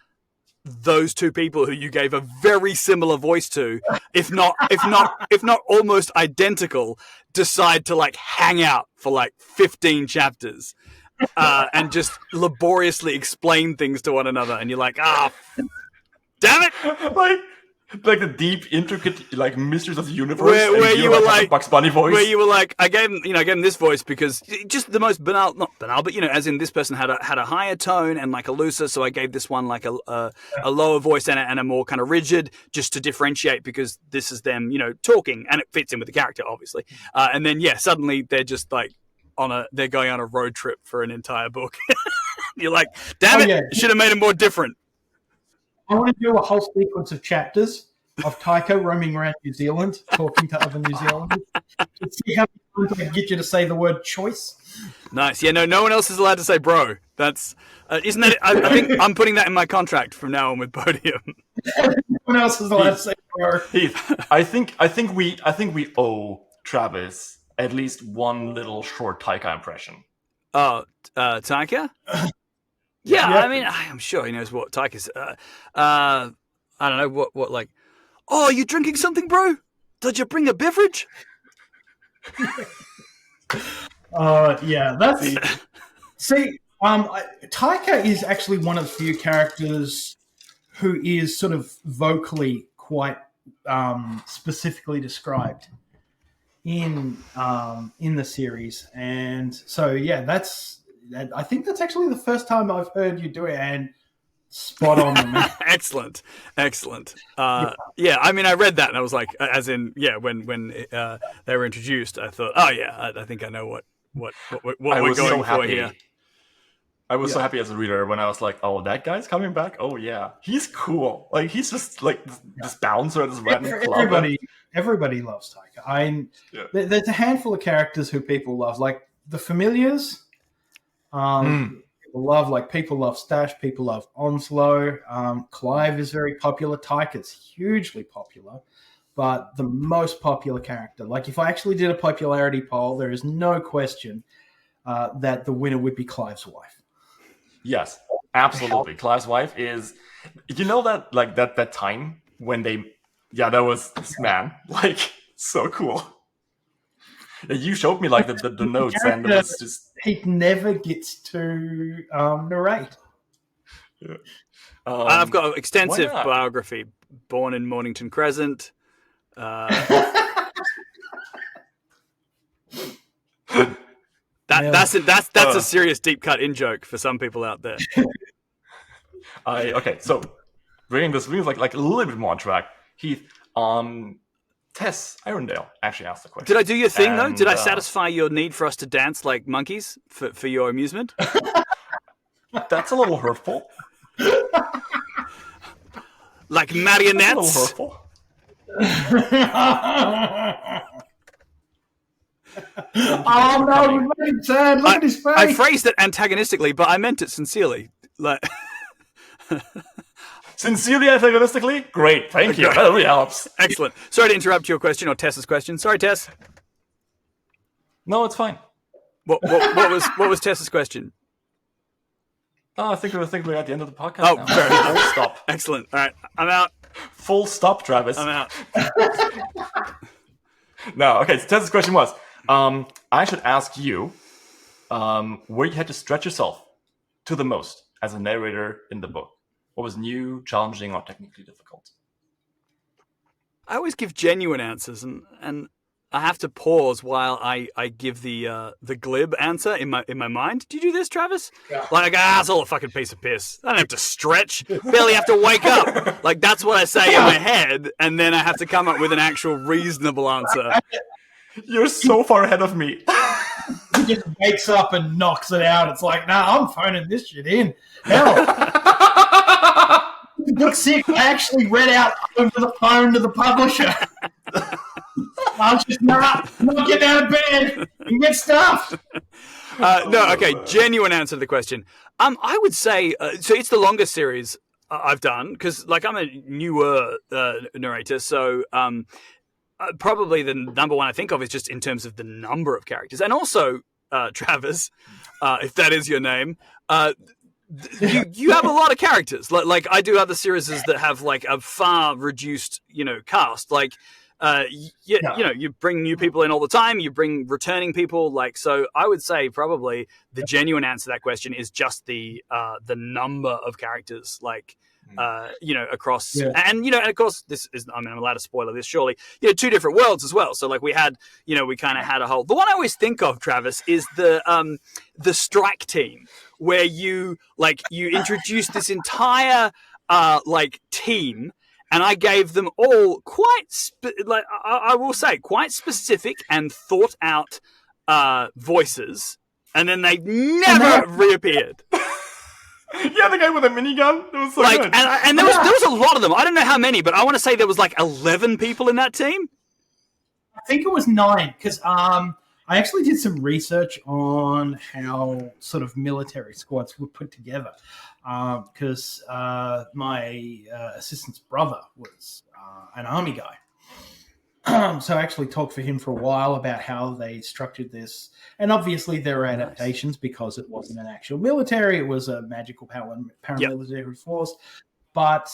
those 2 people who you gave a very similar voice to, if not almost identical, decide to like hang out for like 15 chapters. And just laboriously explain things to one another, and you're like, damn it! Like the deep, intricate, like mysteries of the universe. Where you were like Bugs Bunny voice. Where you were like, I gave him this voice because just the most banal, not banal, but as in this person had a higher tone and like a looser, so I gave this one like a lower voice and a more kind of rigid, just to differentiate because this is them, talking, and it fits in with the character, obviously. And then suddenly they're just like. They're going on a road trip for an entire book. You're like, damn it, you should have made it more different. I want to do a whole sequence of chapters of Taika roaming around New Zealand, talking to other New Zealanders, to see how many times I can get you to say the word choice. Nice. Yeah, no one else is allowed to say bro. That's isn't that? I think I'm putting that in my contract from now on with Podium. No one else is allowed to say bro. Heath, I think we owe Travis at least one little short Taika impression. Oh, Taika? Yeah, I mean, I'm sure he knows what Taika's. I don't know what like. Oh, are you drinking something, bro? Did you bring a beverage? That's. See, Taika is actually one of the few characters who is sort of vocally quite specifically described in the series, and so I think that's actually the first time I've heard you do it, and spot on. Excellent. I mean, I read that and I was like, as in, when they were introduced, I thought, I think I know what we're going for here. I was so happy as a reader when I was like, oh, that guy's coming back. Oh yeah, he's cool. Like he's just like this bouncer at this random club. Everybody loves Taika. There's a handful of characters who people love, like the familiars. People love Stash. People love Onslow. Clive is very popular. Taika's hugely popular, but the most popular character. Like if I actually did a popularity poll, there is no question that the winner would be Clive's wife. Yes, absolutely. Clive's wife is. That time when they. Yeah, that was man, like so cool. You showed me like the notes, and it was just he never gets to narrate. Yeah. I've got an extensive biography. Born in Mornington Crescent. That's a serious deep cut in joke for some people out there. So bringing this like a little bit more on track. Heath, Tess Irondale actually asked the question. Did I do your thing, though? Did I satisfy your need for us to dance like monkeys for your amusement? That's a little hurtful. Like marionettes? That's a little hurtful. Oh, no, we made him sad. Look at his face. I phrased it antagonistically, but I meant it sincerely. Like... Sincerely, antagonistically? Great, thank you. That really helps. Excellent. Sorry to interrupt your question or Tess's question. Sorry, Tess. No, it's fine. What was Tess's question? Oh, I think we're at the end of the podcast. Oh, now. very good. Full stop. Excellent. All right, I'm out. Full stop, Travis. I'm out. No, okay. So Tess's question was, I should ask you, where you had to stretch yourself to the most as a narrator in the book. What was new, challenging, or technically difficult? I always give genuine answers, and I have to pause while I give the glib answer in my mind. Do you do this, Travis? Yeah. Like, it's all a fucking piece of piss. I don't have to stretch. Barely have to wake up. Like, that's what I say in my head, and then I have to come up with an actual reasonable answer. You're so far ahead of me. He just wakes up and knocks it out. It's like, nah, I'm phoning this shit in. Hell, book 6, I actually read out over the phone to the publisher. I was just not getting out of bed and get stuff. No, okay. Genuine answer to the question. I would say so. It's the longest series I've done because, like, I'm a newer narrator, so probably the number one I think of is just in terms of the number of characters, and also Travis, if that is your name. You have a lot of characters. Like I do other series that have like a far reduced, cast. Like, you bring new people in all the time. You bring returning people. Like, so I would say probably the genuine answer to that question is just the number of characters. Like, across, and of course, this is. I mean, I'm allowed to spoiler this, surely. 2 different worlds as well. So, like, we had, we kind of had a whole. The one I always think of, Travis, is the strike team, where you introduce this entire team, and I gave them all quite I will say quite specific and thought out voices, and then they never reappeared. Yeah, the guy with a minigun. It was so good. And there was a lot of them. I don't know how many, but I want to say there was like 11 people in that team. I think it was 9 because I actually did some research on how sort of military squads were put together because my assistant's brother was an army guy. So I actually talked for him for a while about how they structured this. And obviously there are adaptations because it wasn't an actual military. It was a magical paramilitary force. But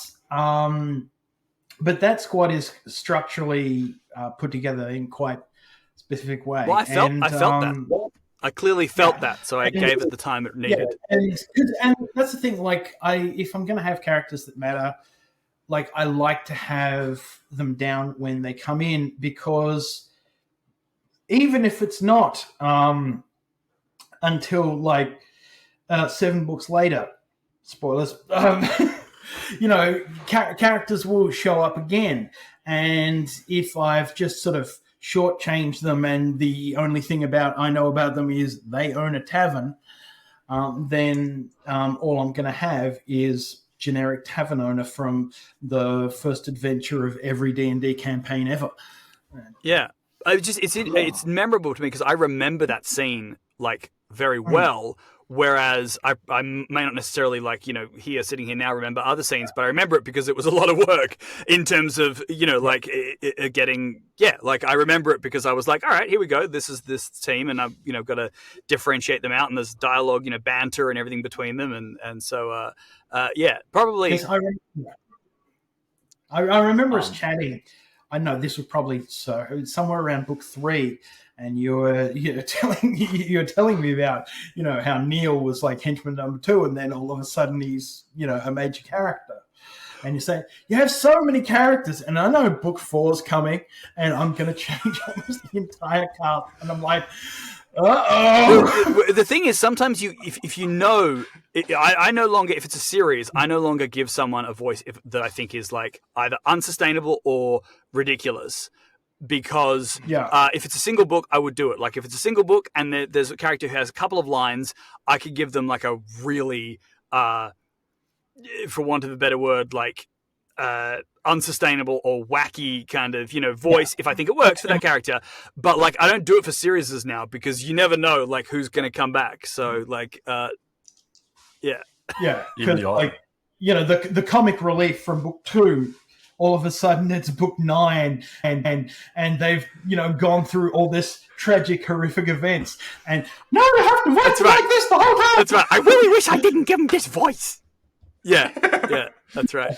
that squad is structurally put together in quite a specific way. Well, I felt that. I clearly felt that, so I gave it the time it needed. And that's the thing. Like, if I'm going to have characters that matter, like, I like to have them down when they come in, because even if it's not until 7 books later, spoilers, characters will show up again. And if I've just sort of shortchanged them and the only thing I know about them is they own a tavern, then all I'm going to have is generic tavern owner from the first adventure of every D&D campaign ever. Yeah, it's memorable to me because I remember that scene very well. Whereas I may not necessarily here sitting here now remember other scenes, but I remember it because it was a lot of work in terms of getting I remember it because I was like, all right, here we go. This is this team, and I've got to differentiate them out, and there's dialogue, banter and everything between them, and so probably. Yes, I remember us chatting. I know this was probably somewhere around book 3. And you're telling me about how Neil was like henchman number 2, and then all of a sudden he's a major character, and you say you have so many characters, and I know book 4's coming, and I'm going to change almost the entire cast, and I'm like, uh-oh. The thing is, sometimes if you know, I no longer, if it's a series, I no longer give someone a voice that I think is either unsustainable or ridiculous. Because if it's a single book, I would do it. Like, if it's a single book and there's a character who has a couple of lines, I could give them a really, for want of a better word, unsustainable or wacky kind of, voice if I think it works for that character. But I don't do it for series now because you never know who's going to come back. So because the comic relief from book 2. All of a sudden, it's book 9, and they've gone through all this tragic, horrific events, and now they have to wait like this the whole time. That's right. I really wish I didn't give him this voice. Yeah, that's right.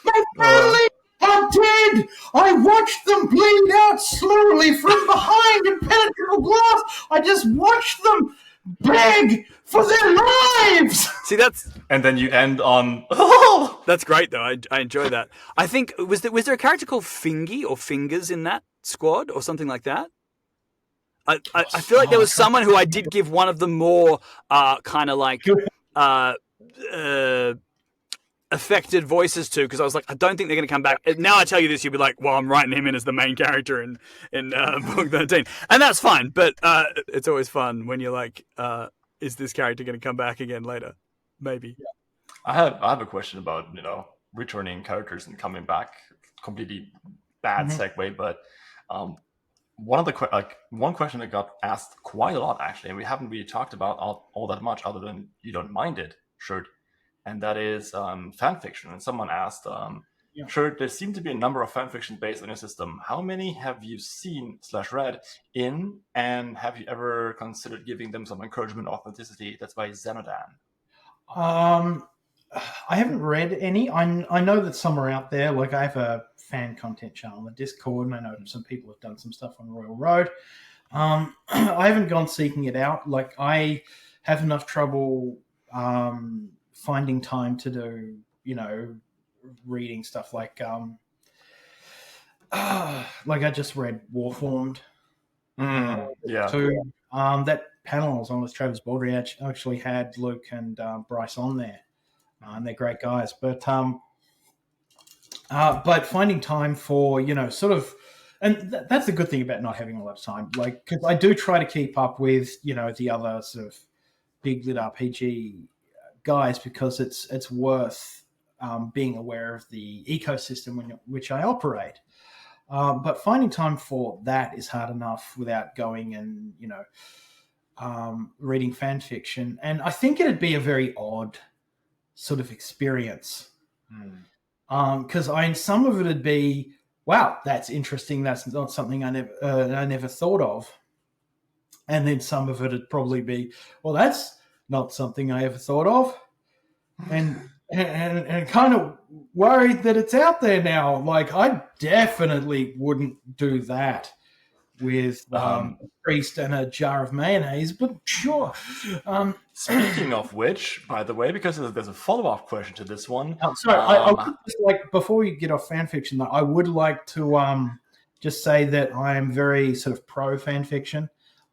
My family are dead. I watched them bleed out slowly from behind impenetrable glass. I just watched them beg for their lives. See, and then you end on that's great though. I enjoy that. I think was there a character called Fingy or Fingers in that squad or something like that? I feel like there was someone who I did give one of the more affected voices too, because I was like, I don't think they're going to come back. Now I tell you this, you'll be like, well, I'm writing him in as the main character in book 13, and that's fine. But it's always fun when you're like, is this character going to come back again later? Maybe. I have a question about returning characters and coming back. Completely bad segue, but one question that got asked quite a lot actually, and we haven't really talked about all that much, other than you don't mind it, Shirt, and that is fanfiction. And someone asked, Shirt, there seem to be a number of fanfiction based on your system. How many have you seen / read in, and have you ever considered giving them some encouragement, authenticity? That's by Xenodan. I haven't read any. I know that some are out there. Like, I have a fan content channel on the Discord, and I know some people have done some stuff on Royal Road. I haven't gone seeking it out. Like, I have enough trouble finding time to do, reading stuff like I just read Warformed. Yeah. That panel I was on with Travis Baldry actually had Luke and Bryce on there. And they're great guys, but finding time for sort of, and that's the good thing about not having a lot of time. Like, because I do try to keep up with the other sort of big lit RPG guys, because it's worth being aware of the ecosystem in which I operate. But finding time for that is hard enough without going and reading fan fiction, and I think it'd be a very odd sort of experience, because some of it'd be, wow, that's interesting, that's not something I never thought of, and then some of it'd probably be, well, that's not something I ever thought of, and kind of worried that it's out there now. Like, I definitely wouldn't do that with a priest and a jar of mayonnaise, but sure. Speaking of which, by the way, because there's a follow-up question to this one. Sorry, I would just like, before we get off fan fiction, though, I would like to just say that I am very sort of pro fan fiction.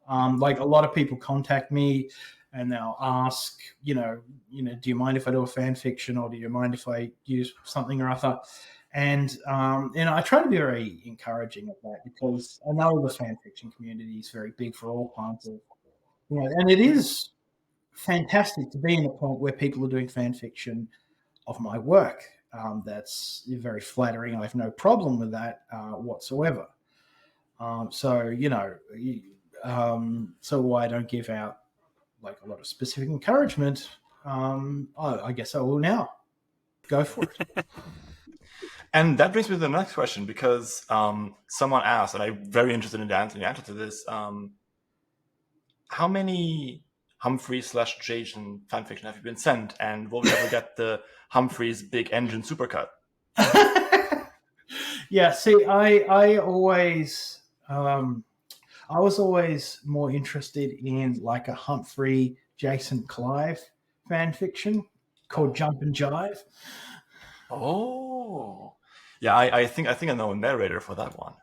Like, a lot of people contact me and they'll ask, do you mind if I do a fan fiction, or do you mind if I use something or other? And I try to be very encouraging of that, because I know the fan fiction community is very big for all kinds of, and it is fantastic to be in a point where people are doing fan fiction of my work. That's very flattering. I have no problem with that whatsoever. So why I don't give out like a lot of specific encouragement, I guess I will now. Go for it. And that brings me to the next question, because someone asked, and I'm very interested in the answer to this, how many Humphrey/Jason fanfiction have you been sent, and will we ever get the Humphrey's big engine supercut? Yeah, see, I always I was always more interested in like a Humphrey Jason Clive fan fiction called Jump and Jive. Oh, yeah, I think I know a narrator for that one.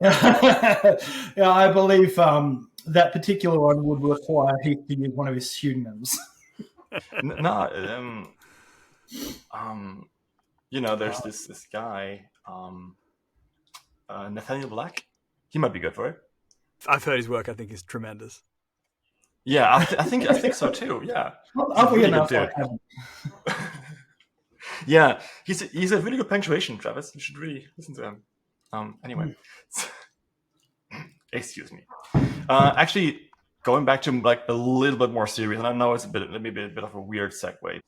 Yeah, I believe that particular one would require Heath to use one of his pseudonyms. There's this guy, Nathaniel Black. He might be good for it. I've heard his work. I think is tremendous. Yeah, I think so too. Yeah, yeah, he's a really good punctuation, Travis. You should really listen to him. Anyway, excuse me. Actually, going back to like a little bit more serious, and I know it's maybe a bit of a weird segue.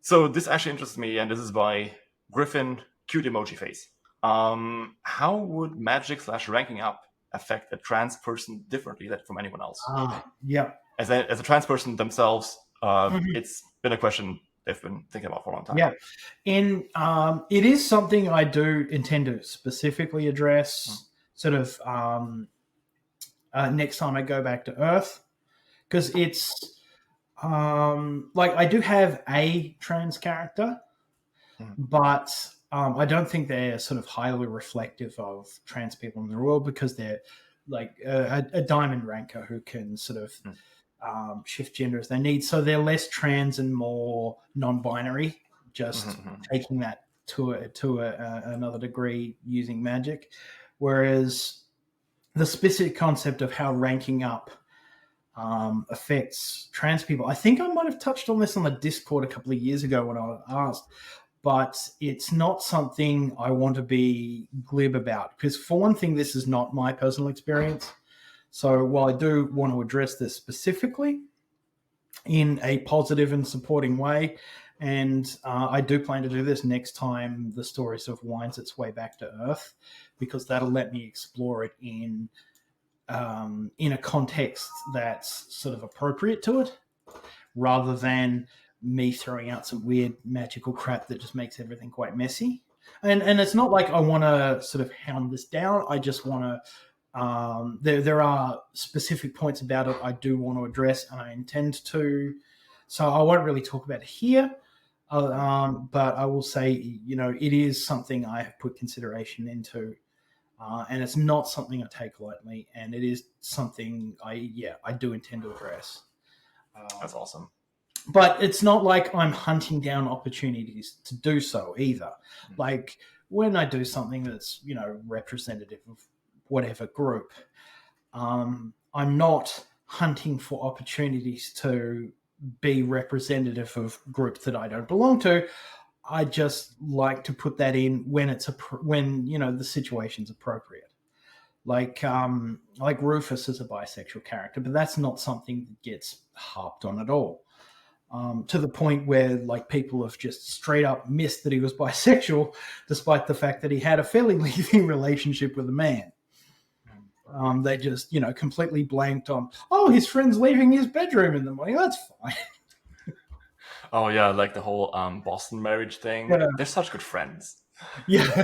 So this actually interests me, and this is by Griffin, cute emoji face. How would magic / ranking up affect a trans person differently than from anyone else? Yeah. As a trans person themselves, it's been a question they've been thinking about for a long time. Yeah. It is something I do intend to specifically address sort of next time I go back to Earth, because it's like I do have a trans character, but I don't think they're sort of highly reflective of trans people in the world, because they're like a diamond ranker who can sort of shift gender as they need. So they're less trans and more non-binary, just taking that to another degree using magic. Whereas the specific concept of how ranking up affects trans people, I think I might have touched on this on the Discord a couple of years ago when I was asked, but it's not something I want to be glib about, because for one thing, this is not my personal experience. So while I do want to address this specifically in a positive and supporting way, and I do plan to do this next time the story sort of winds its way back to Earth, because that'll let me explore it in a context that's sort of appropriate to it, rather than me throwing out some weird magical crap that just makes everything quite messy. And it's not like I want to sort of hound this down. I just want to there are specific points about it I do want to address, and I intend to. So I won't really talk about it here, but I will say, it is something I have put consideration into, and it's not something I take lightly, and it is something I do intend to address. That's awesome. But it's not like I'm hunting down opportunities to do so either. Like when I do something that's, representative of whatever group, I'm not hunting for opportunities to be representative of groups that I don't belong to. I just like to put that in when the situation's appropriate. Like Rufus is a bisexual character, but that's not something that gets harped on at all. To the point where people have just straight up missed that he was bisexual, despite the fact that he had a fairly lengthy relationship with a man. They just, completely blanked on, his friend's leaving his bedroom in the morning. That's fine. Oh yeah, like the whole Boston marriage thing. Yeah. They're such good friends. Yeah.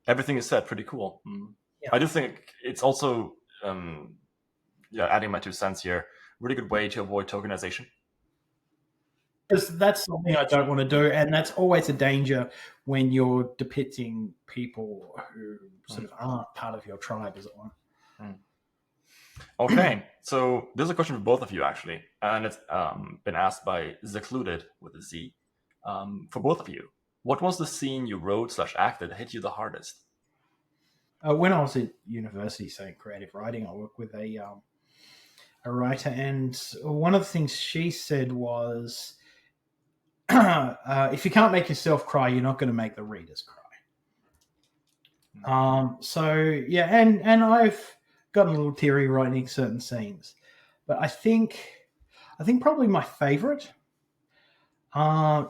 Everything is said pretty cool. Yeah. I do think it's also, adding my 2 cents here, really good way to avoid tokenization. Because that's something I don't want to do, and that's always a danger when you're depicting people who sort of aren't part of your tribe, as it were. Okay, so there's a question for both of you, actually, and it's been asked by Secluded with a Z. For both of you, what was the scene you wrote/acted that hit you the hardest? When I was at university studying creative writing, I worked with a writer, and one of the things she said was, if you can't make yourself cry, you're not going to make the readers cry. And I've got a little teary writing certain scenes, but I think probably my favorite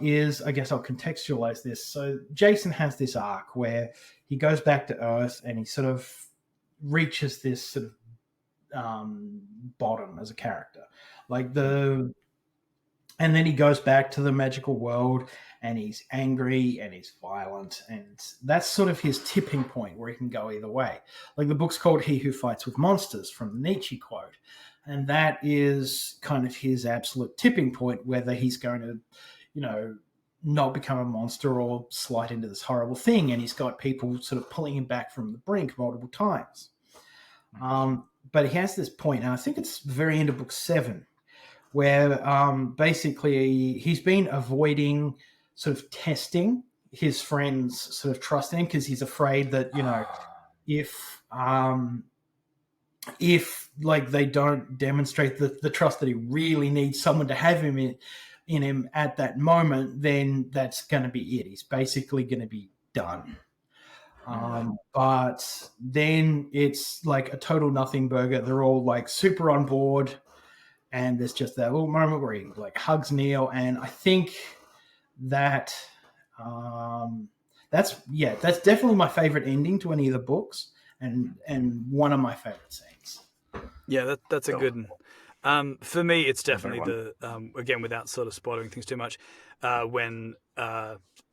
is, I guess I'll contextualize this. So Jason has this arc where he goes back to Earth and he sort of reaches this sort of bottom as a character, and then he goes back to the magical world and he's angry and he's violent, and that's sort of his tipping point where he can go either way. Like the book's called He Who Fights with Monsters, from the Nietzsche quote, and that is kind of his absolute tipping point, whether he's going to not become a monster or slide into this horrible thing, and he's got people sort of pulling him back from the brink multiple times. But he has this point, and I think it's the very end of book 7, where basically he's been avoiding sort of testing his friends' sort of trust in him, because he's afraid that, if they don't demonstrate the trust that he really needs someone to have him in him at that moment, then that's going to be it. He's basically going to be done. But then it's like a total nothing burger. They're all super on board, and there's just that little moment where he hugs Neil, and I think that that's definitely my favorite ending to any of the books, and one of my favorite scenes. Yeah, that's a good one. For me, it's definitely again, without sort of spoiling things too much, when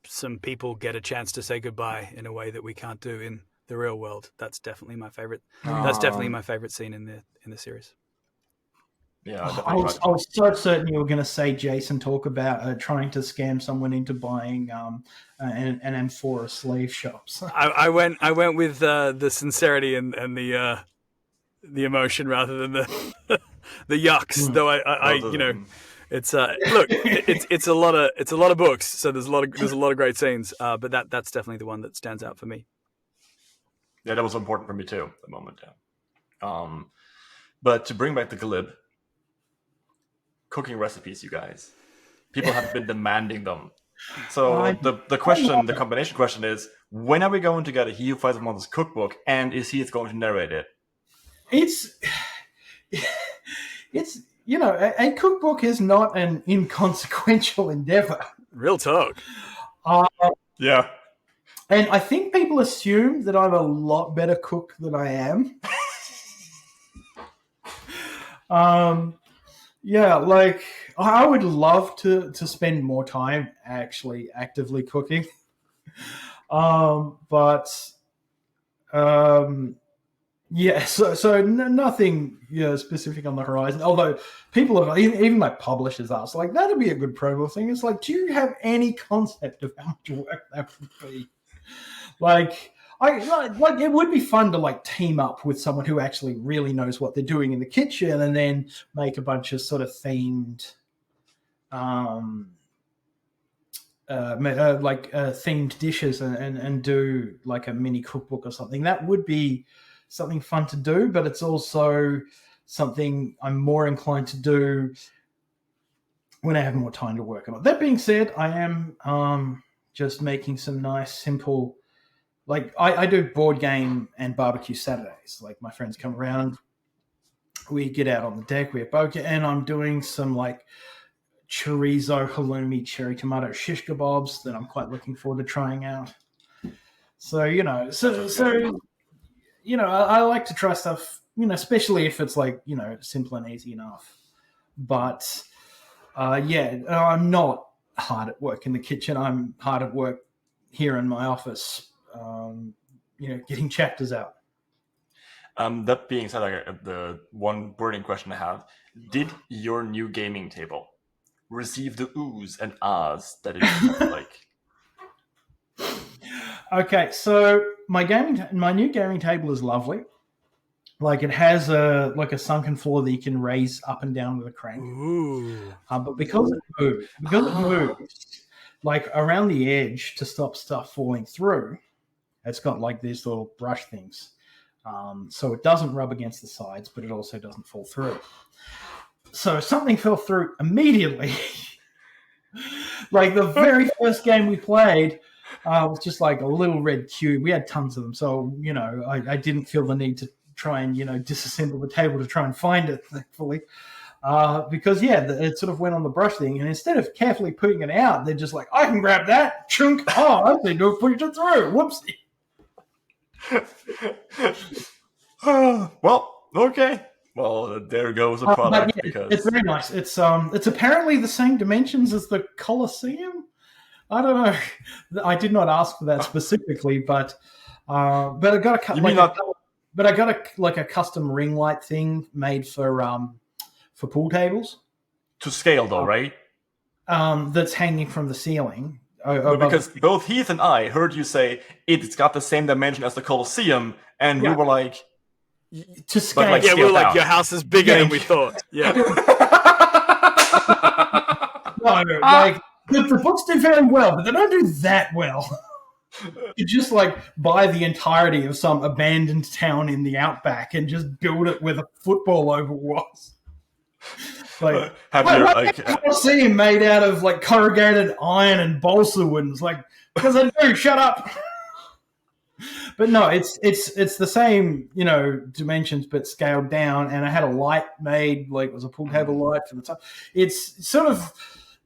some people get a chance to say goodbye in a way that we can't do in the real world. That's definitely my favorite. That's definitely my favorite scene in the series. Yeah, I was so certain you were going to say Jason talk about trying to scam someone into buying an amphora slave shops. I went with the sincerity and the the emotion rather than the the yucks. Though I you know, it's look, it's a lot of books, so there's a lot of great scenes. But that's definitely the one that stands out for me. Yeah, that was important for me too at the moment. Yeah. But to bring back the glib, cooking recipes, you guys. People have been demanding them. So the combination question is, when are we going to get a He Who Fights Monsters cookbook, and is Heath going to narrate it? It's a cookbook is not an inconsequential endeavor. Real talk. Yeah. And I think people assume that I'm a lot better cook than I am. Yeah, like I would love to spend more time actually actively cooking. Yeah, so nothing specific on the horizon. Although people have, even my publishers ask, like, that'd be a good promo thing. It's like, do you have any concept of how much work that would be? Like, it would be fun to like team up with someone who actually really knows what they're doing in the kitchen, and then make a bunch of sort of themed, themed dishes and do like a mini cookbook or something. That would be something fun to do, but it's also something I'm more inclined to do when I have more time to work on it. That being said, I am just making some nice, simple, like I do board game and barbecue Saturdays. Like my friends come around, we get out on the deck, we have barbecue, and I'm doing some like chorizo, halloumi, cherry tomato shish kebabs that I'm quite looking forward to trying out. So, I like to try stuff, especially if it's like, simple and easy enough. But, I'm not hard at work in the kitchen. I'm hard at work here in my office, getting chapters out. That being said, the one burning question I have, did your new gaming table receive the oohs and ahs that it sounds like? Okay, so my new gaming table is lovely. Like it has a sunken floor that you can raise up and down with a crank. Ooh. But because it moves, like around the edge to stop stuff falling through, it's got like these little brush things. So it doesn't rub against the sides, but it also doesn't fall through. So something fell through immediately. Like the very first game we played was just like a little red cube. We had tons of them. So, I didn't feel the need to try and, disassemble the table to try and find it, thankfully. Because, it sort of went on the brush thing. And instead of carefully putting it out, they're just like, I can grab that. Chunk. Oh, I think I'll push it through. Whoopsie. Well, okay. Well, there goes a product. Because it's very nice. It's apparently the same dimensions as the Colosseum. I don't know. I did not ask for that specifically, but I got a custom ring light thing made for pool tables. To scale, though, right? That's hanging from the ceiling. Because both Heath and I heard you say it's got the same dimension as the Colosseum, and we were like, to scale. Like, we were like, your house is bigger than we thought. Yeah. No, the books do very well, but they don't do that well. You just like buy the entirety of some abandoned town in the outback and just build it where the football oval was. Like, see him made out of like corrugated iron and balsa wood. Like, because I do, shut up. But no, it's the same, dimensions but scaled down. And I had a light made, like it was a pool table light for the top. It's sort of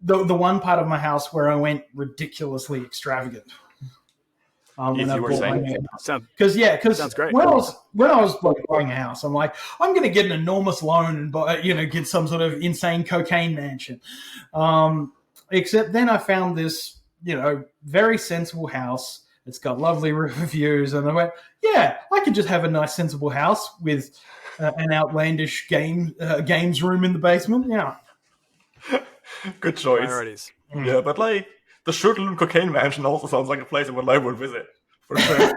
the one part of my house where I went ridiculously extravagant. If you were saying, because sounds great. When I was like buying a house, I'm like, I'm going to get an enormous loan and buy, get some sort of insane cocaine mansion. Except then I found this, very sensible house. It's got lovely reviews, and I went, yeah, I could just have a nice, sensible house with an outlandish games room in the basement. Yeah, good choice. Priorities. Yeah, but like the Shirtaloon cocaine mansion also sounds like a place I would visit for sure.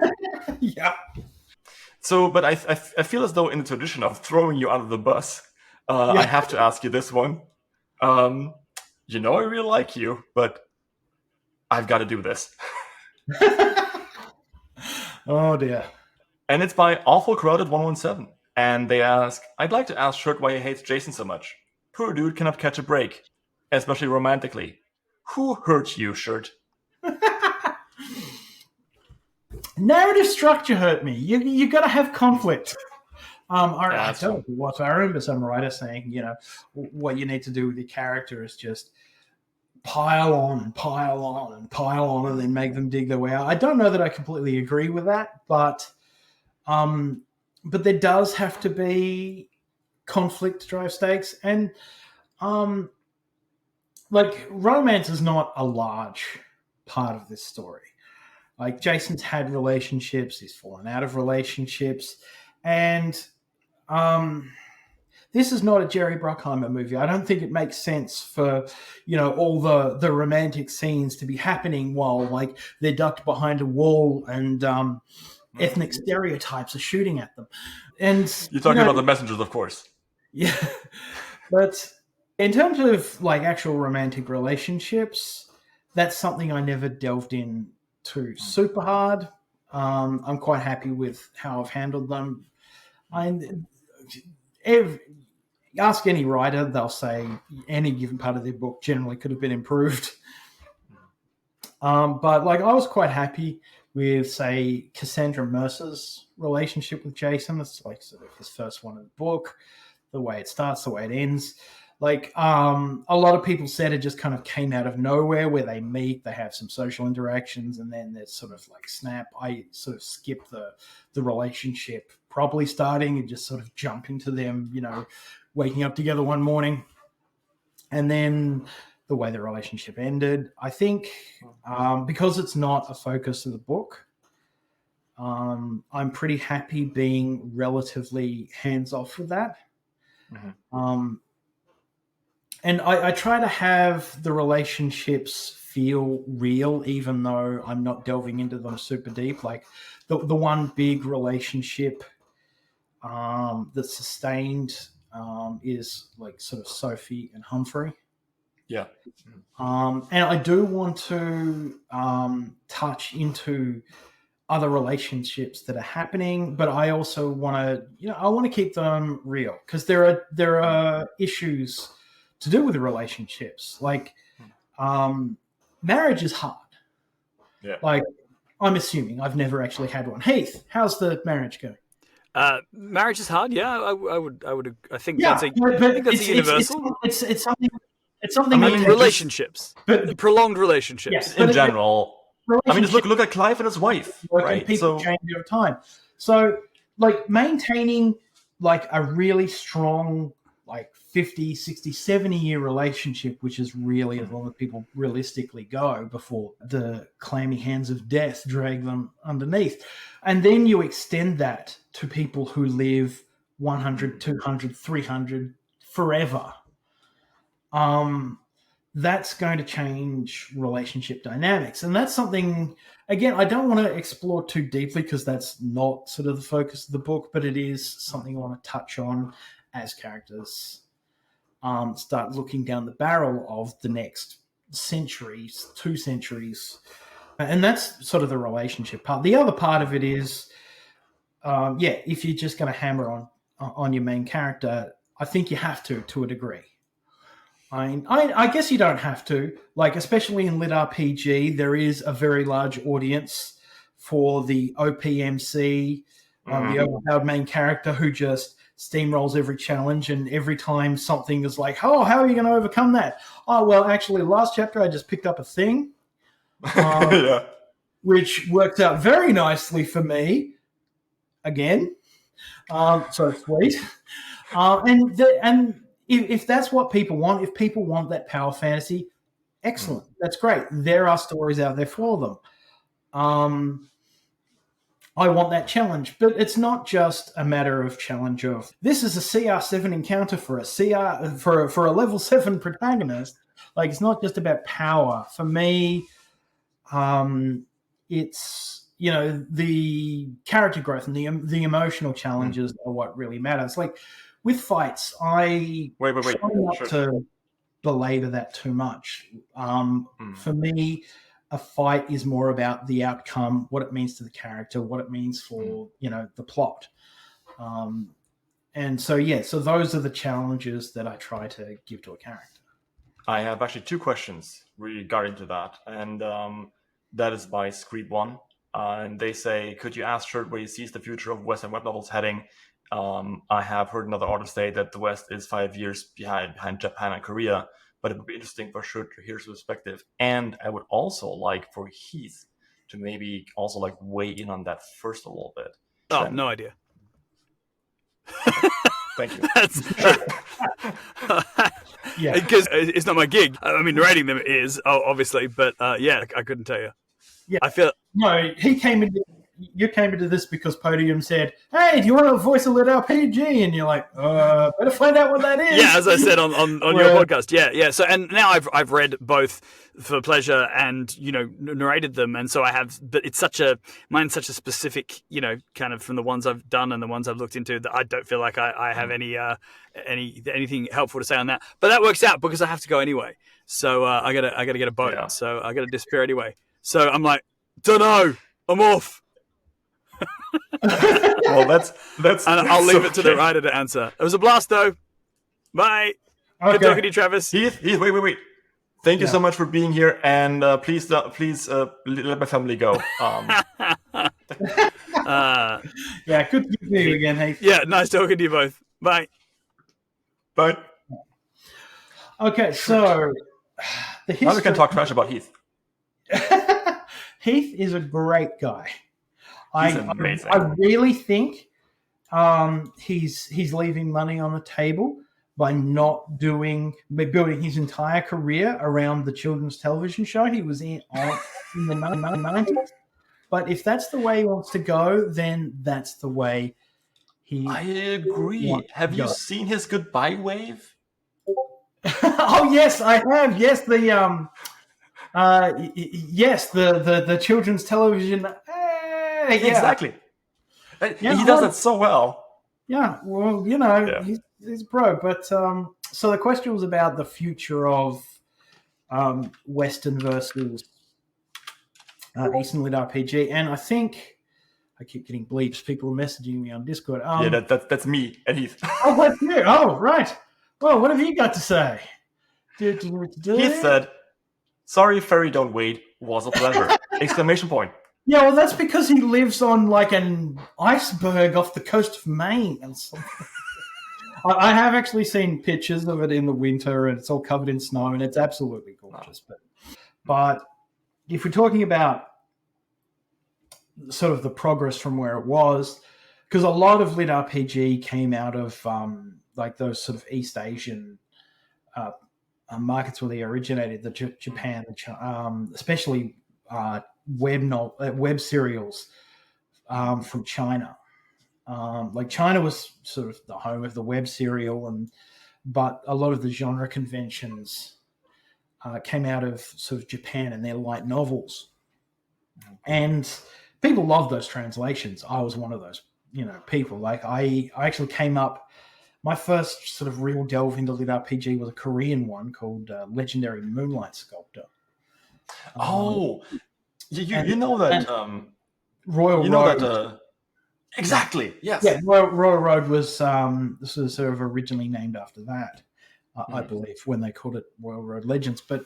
Yeah. So, but I feel as though in the tradition of throwing you under the bus, I have to ask you this one. I really like you, but I've got to do this. Oh dear. And it's by Awful Crowded 117. And they ask, I'd like to ask Shirt why he hates Jason so much. Poor dude cannot catch a break, especially romantically. Who hurt you, Shirt? Narrative structure hurt me. You got to have conflict. I true. I remember some writer saying, what you need to do with your character is just pile on and pile on and pile on, and then make them dig their way out. I don't know that I completely agree with that, but there does have to be conflict to drive stakes, and romance is not a large part of this story. Like, Jason's had relationships, he's fallen out of relationships, and this is not a Jerry Bruckheimer movie. I don't think it makes sense for, all the romantic scenes to be happening while, they're ducked behind a wall and ethnic stereotypes are shooting at them. And You're talking about The Messengers, of course. Yeah. But in terms of, actual romantic relationships, that's something I never delved into super hard. I'm quite happy with how I've handled them. Ask any writer, they'll say any given part of their book generally could have been improved. But I was quite happy with, say, Cassandra Mercer's relationship with Jason. It's sort of his first one in the book, the way it starts, the way it ends. A lot of people said it just kind of came out of nowhere, where they meet, they have some social interactions, and then there's sort of snap. I sort of skipped the relationship properly starting and just sort of jump into them, waking up together one morning. And then the way the relationship ended, I think, because it's not a focus of the book, I'm pretty happy being relatively hands-off with that. Mm-hmm. And I try to have the relationships feel real, even though I'm not delving into them super deep. The one big relationship that's sustained is sort of Sophie and Humphrey. Yeah. And I do want to touch into other relationships that are happening, but I also want to keep them real, because there are issues to do with the relationships. Marriage is hard. Yeah. I'm assuming I've never actually had one. Heath, how's the marriage going? Marriage is hard. Yeah, I would. I think yeah, that's a universal. It's something. Relationships, prolonged relationships. Yes, in general. Just look at Clive and his wife, right? People change over time. So, maintaining a really strong 50, 60, 70-year relationship, which is really as long as people realistically go before the clammy hands of death drag them underneath. And then you extend that to people who live 100, 200, 300 forever. That's going to change relationship dynamics. And that's something, again, I don't want to explore too deeply, because that's not sort of the focus of the book, but it is something I want to touch on as characters start looking down the barrel of the next centuries, 2 centuries. And that's sort of the relationship part. The other part of it is, if you're just going to hammer on your main character, I think you have to a degree. I guess you don't have to. Especially in Lit RPG, there is a very large audience for the OPMC, the overpowered main character who just steamrolls every challenge, and every time something is how are you going to overcome that? Oh, well, actually, last chapter I just picked up a thing, which worked out very nicely for me. Again, so sweet. And if that's what people want, if people want that power fantasy, excellent. That's great. There are stories out there for them. I want that challenge, but it's not just a matter of challenge of this is a CR7 encounter for a level 7 protagonist. It's not just about power. For me, it's the character growth and the emotional challenges are what really matters. Like with fights, I Wait. try not Sure. to belabor that too much. For me, a fight is more about the outcome, what it means to the character, what it means for the plot. And so those are the challenges that I try to give to a character. I have actually 2 questions regarding to that, and that is by Screep1. And they say, could you ask Shirt where he sees the future of Western web novels heading? I have heard another author say that the West is 5 years behind Japan and Korea, but it would be interesting for Shirt to hear his perspective. And I would also like for Heath to maybe also like weigh in on that first a little bit. Oh, Then- no idea. Thank you. Yeah. Because it's not my gig. I mean, narrating them is, obviously, but I couldn't tell you. Yeah. I feel... No, you came into this because Podium said, "Hey, do you want to voice a lit RPG?" And you're like, better find out what that is. Yeah, as I said on your podcast. Yeah. So, and now I've read both for pleasure and, narrated them. And so I have, but mine's such a specific, kind of from the ones I've done and the ones I've looked into that I don't feel like I have anything helpful to say on that. But that works out because I have to go anyway. So I gotta get a boat. Yeah. So I gotta disappear anyway. So I'm like, dunno, I'm off. Well, that's And I'll leave it to the writer to answer. It was a blast, though. Bye. Good talking to you, Travis. Heath, wait. Thank you so much for being here, and please let my family go. Yeah, good to see you again, Heath. Yeah, nice talking to you both. Bye. But Okay, so the history. now we can talk trash about Heath. Heath is a great guy. He's amazing. I really think he's leaving money on the table by building his entire career around the children's television show he was in the 1990s. But if that's the way he wants to go, then that's the way I agree. Have you seen his goodbye wave? Oh yes, I have. Yes, the children's television. Exactly. He does it so well. Yeah, well, he's pro. But so the question was about the future of Western versus Eastern lit RPG, and I think I keep getting bleeps. People are messaging me on Discord. That's me and Heath. Oh, that's you. Oh, right. Well, what have you got to say? Heath said, "Sorry, Ferry, don't wait. Was a pleasure!" Exclamation point. Yeah, well, that's because he lives on like an iceberg off the coast of Maine and something. I have actually seen pictures of it in the winter, and it's all covered in snow, and it's absolutely gorgeous. But if we're talking about sort of the progress from where it was, because a lot of lit RPG came out of like those sort of East Asian markets where they originated, Japan, especially web serials from China. Like China was sort of the home of the web serial, but a lot of the genre conventions came out of sort of Japan and their light novels, and people love those translations. I was one of those people. Like I actually came up. My first sort of real delve into lit RPG was a Korean one called Legendary Moonlight Sculptor. You know that Royal Road. Exactly. Yes. Yeah, Royal Road was this was sort of originally named after that, I believe, when they called it Royal Road Legends. But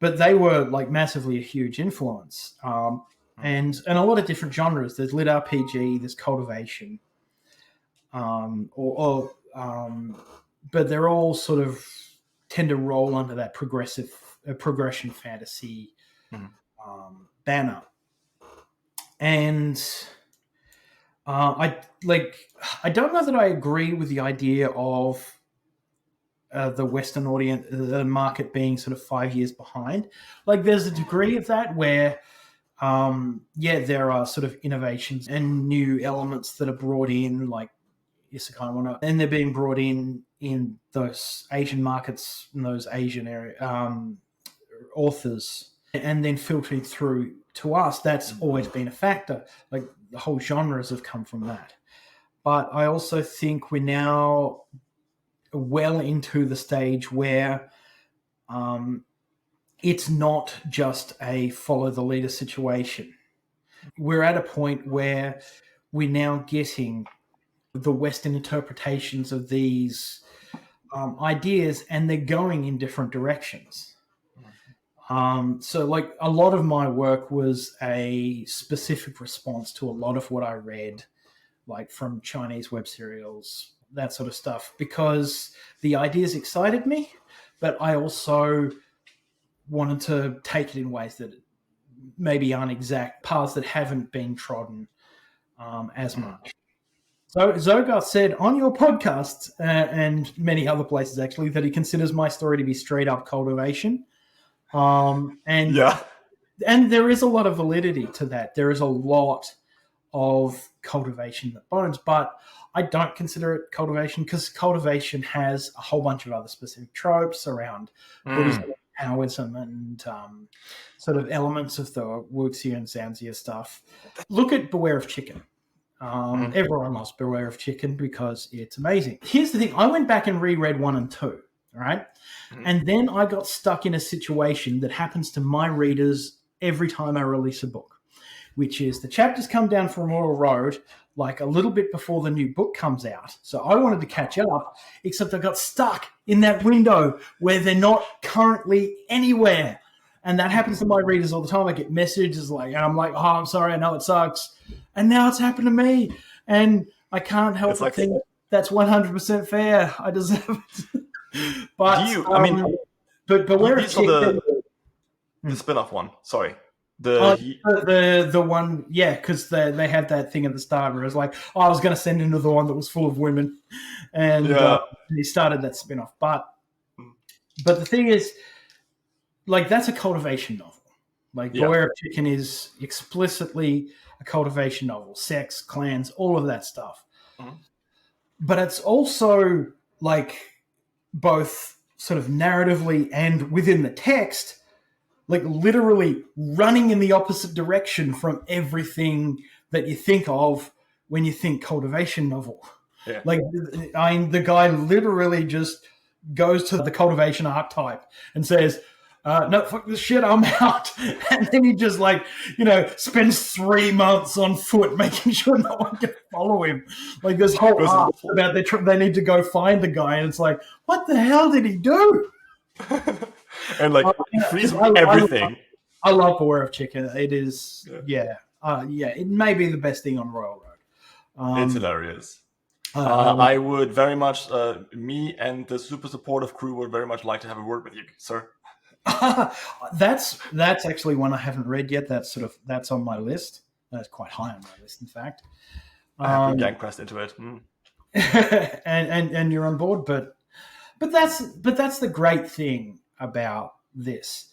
they were like massively a huge influence, and a lot of different genres. There's lit RPG, there's cultivation, but they're all sort of tend to roll under that progression fantasy banner. And I don't know that I agree with the idea of the Western audience, the market being sort of 5 years behind. Like there's a degree of that where, there are sort of innovations and new elements that are brought in, like Isekai, and they're being brought in those Asian markets and those Asian area authors and then filtering through to us, that's always been a factor. Like the whole genres have come from that. But I also think we're now well into the stage where it's not just a follow the leader situation. We're at a point where we're now getting the Western interpretations of these ideas, and they're going in different directions. So like a lot of my work was a specific response to a lot of what I read, like from Chinese web serials, that sort of stuff, because the ideas excited me, but I also wanted to take it in ways that maybe aren't exact, paths that haven't been trodden as much. So Zogar said on your podcast and many other places actually that he considers my story to be straight up cultivation. And there is a lot of validity to that. There is a lot of cultivation that bones, but I don't consider it cultivation because cultivation has a whole bunch of other specific tropes around Buddhism, Taoism, and sort of elements of the Wuxia and Zanzia stuff. Look at Beware of Chicken. Everyone loves Beware of Chicken because it's amazing. Here's the thing. I went back and reread 1 and 2, all right? And then I got stuck in a situation that happens to my readers every time I release a book, which is the chapters come down from Royal Road like a little bit before the new book comes out. So I wanted to catch up, except I got stuck in that window where they're not currently anywhere. And that happens to my readers all the time. I get messages like, and I'm like, oh, I'm sorry, I know it sucks. And now it's happened to me. And I can't help but think that's 100% fair. I deserve it. But but Beware of Chicken. The spin-off one. Sorry. The one, yeah, because they had that thing at the start where it was like, oh, I was going to send into the one that was full of women. And he started that spin-off. But the thing is, like, that's a cultivation novel. Like, Beware of Chicken is explicitly a cultivation novel. Sex, clans, all of that stuff. But it's also, like, both sort of narratively and within the text, like, literally running in the opposite direction from everything that you think of when you think cultivation novel. Yeah. Like, I mean, the guy literally just goes to the cultivation archetype and says, no, fuck this shit, I'm out. And then he just, like, spends 3 months on foot making sure no one can follow him. Like, this whole arc about they need to go find the guy, and it's like, what the hell did he do? And, like, freeze everything. I love Beware of Chicken. It is, it may be the best thing on Royal Road. It's hilarious. I would very much, me and the super supportive crew would very much like to have a word with you, sir. That's actually one I haven't read yet. That's on my list. That's quite high on my list, in fact. I have been gang pressed into it. and you're on board, but that's the great thing about this.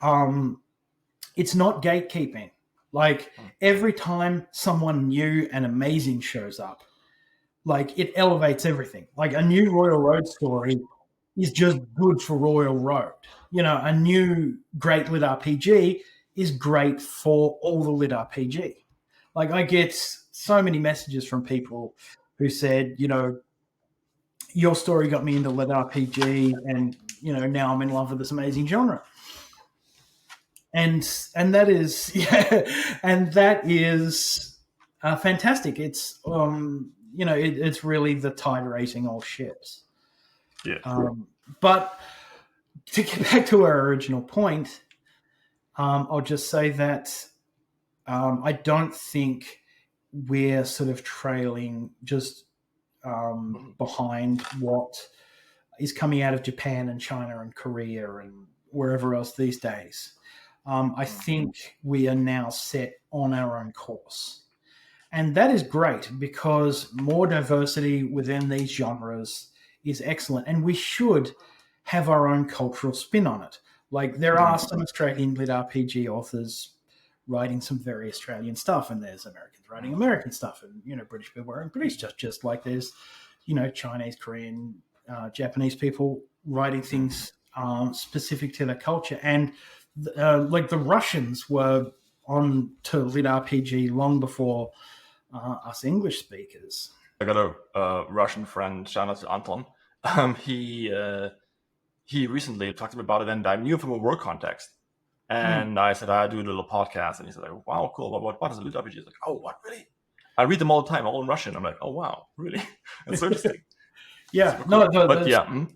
It's not gatekeeping. Like, every time someone new and amazing shows up, like, it elevates everything. Like, a new Royal Road story is just good for Royal Road. A new great lit RPG is great for all the lit RPG. Like, I get so many messages from people who said, your story got me into lit RPG, and now I'm in love with this amazing genre. And that is and that is fantastic. It's it's really the tide raising all ships. Yeah. But to get back to our original point, I'll just say that I don't think we're sort of trailing just behind what is coming out of Japan and China and Korea and wherever else these days. I think we are now set on our own course. And that is great because more diversity within these genres is excellent. And we should have our own cultural spin on it. Like, there are some Australian lit RPG authors writing some very Australian stuff, and there's Americans writing American stuff, and British people writing British stuff, just like there's Chinese, Korean, Japanese people writing things specific to their culture. And like the Russians were on to lit RPG long before us English speakers. I got a Russian friend, shout out to Anton. He recently talked to me about it, and I knew him from a work context. And I said, I do a little podcast. And he said, like, wow, cool. What is a lit RPG? He's like, oh, what, really? I read them all the time, all in Russian. I'm like, oh, wow, really? That's so interesting. Yeah, cool.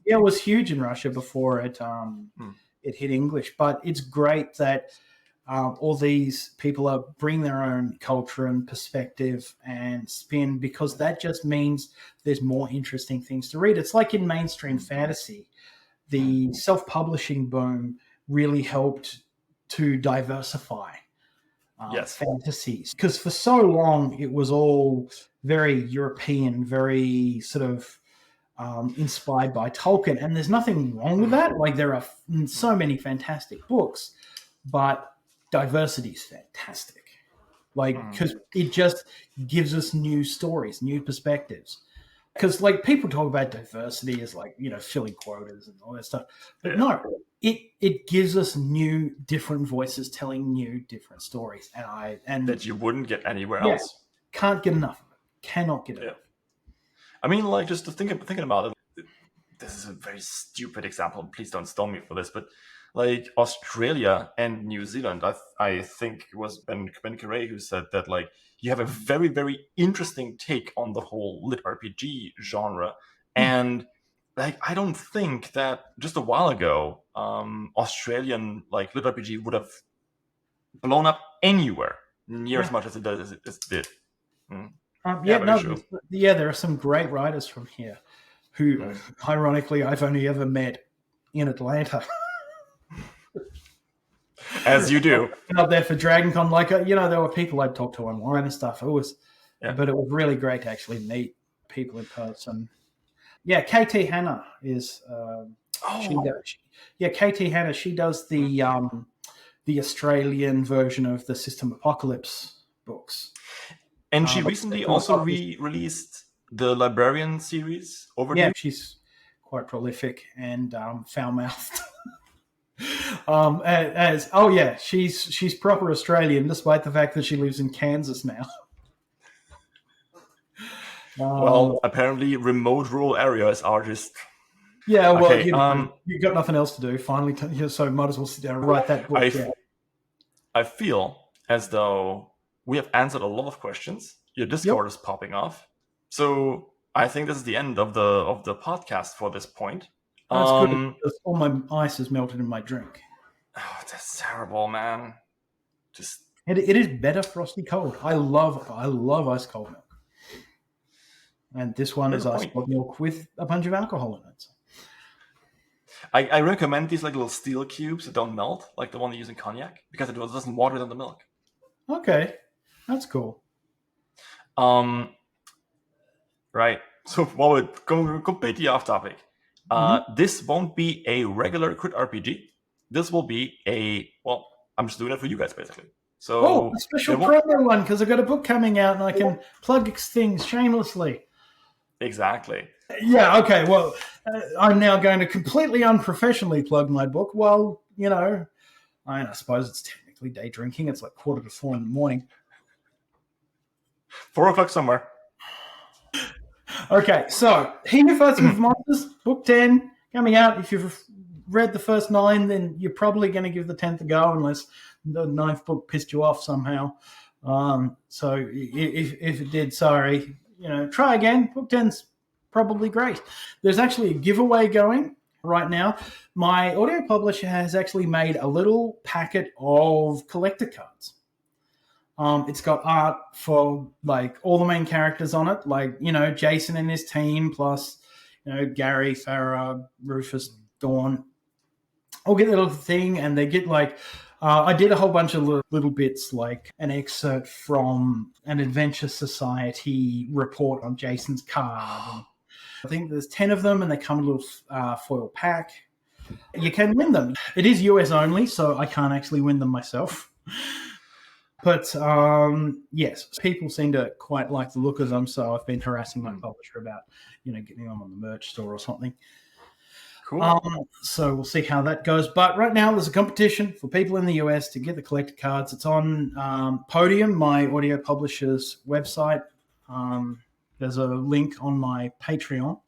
It was huge in Russia before it hit English. But it's great that all these people are bringing their own culture and perspective and spin, because that just means there's more interesting things to read. It's like in mainstream fantasy, the self-publishing boom really helped to diversify fantasies, because for so long it was all very European, very sort of inspired by Tolkien, and there's nothing wrong with that. Like, there are so many fantastic books, but diversity is fantastic, like, because it just gives us new stories, new perspectives. Because, like, people talk about diversity as, like, filling quotas and all that stuff, but no, it gives us new, different voices telling new, different stories, and that you wouldn't get anywhere else. Can't get enough of it. Cannot get enough. I mean, like, just thinking about it. This is a very stupid example. Please don't stone me for this, but like Australia and New Zealand, I think it was Ben Carey who said that, like, you have a very, very interesting take on the whole lit RPG genre. And like, I don't think that just a while ago, Australian like lit RPG would have blown up anywhere near as much as it did. There are some great writers from here who, ironically, I've only ever met in Atlanta. As you do. Up there for DragonCon, like, there were people I'd talk to online and stuff. But it was really great to actually meet people in person. Yeah, KT Hannah is. KT Hannah. She does the Australian version of the System Apocalypse books, and she recently also re-released the Librarian series. She's quite prolific and foul-mouthed. She's proper Australian, despite the fact that she lives in Kansas now. Well, apparently remote rural areas are just... Yeah, well, okay, you've got nothing else to do, finally, so might as well sit down and write that book. I feel as though we have answered a lot of questions. Your Discord is popping off. So I think this is the end of the podcast for this point. That's good. All my ice is melted in my drink. Oh, that's terrible, man. It is better frosty cold. I love ice cold milk. And this one is ice cold milk with a bunch of alcohol in it. I recommend these like little steel cubes that don't melt, like the one they use in cognac, because it doesn't water down the milk. Okay, that's cool. Right. So while we're going completely off topic, this won't be a regular crit RPG. This will be I'm just doing it for you guys, basically. So a special promo one, because I've got a book coming out and I can plug things shamelessly. Exactly. Yeah, okay. Well, I'm now going to completely unprofessionally plug my book. Well, I suppose it's technically day drinking. It's like 3:45 in the morning. 4 o'clock somewhere. Okay, so He Who Fights with Monsters, book 10, coming out. If you've read the first 9, then you're probably going to give the 10th a go, unless the 9th book pissed you off somehow. So if it did, sorry. Try again. Book 10's probably great. There's actually a giveaway going right now. My audio publisher has actually made a little packet of collector cards. It's got art for like all the main characters on it, like, Jason and his team, plus, Gary, Farah, Rufus, Dawn. I'll get the little thing, and they get like, I did a whole bunch of little bits, like an excerpt from an Adventure Society report on Jason's card. I think there's 10 of them, and they come in a little foil pack. You can win them. It is US only, so I can't actually win them myself. But, yes, people seem to quite like the look of them, so I've been harassing my publisher about, getting them on the merch store or something. Cool. So we'll see how that goes. But right now, there's a competition for people in the US to get the collector cards. It's on Podium, my audio publisher's website. There's a link on my Patreon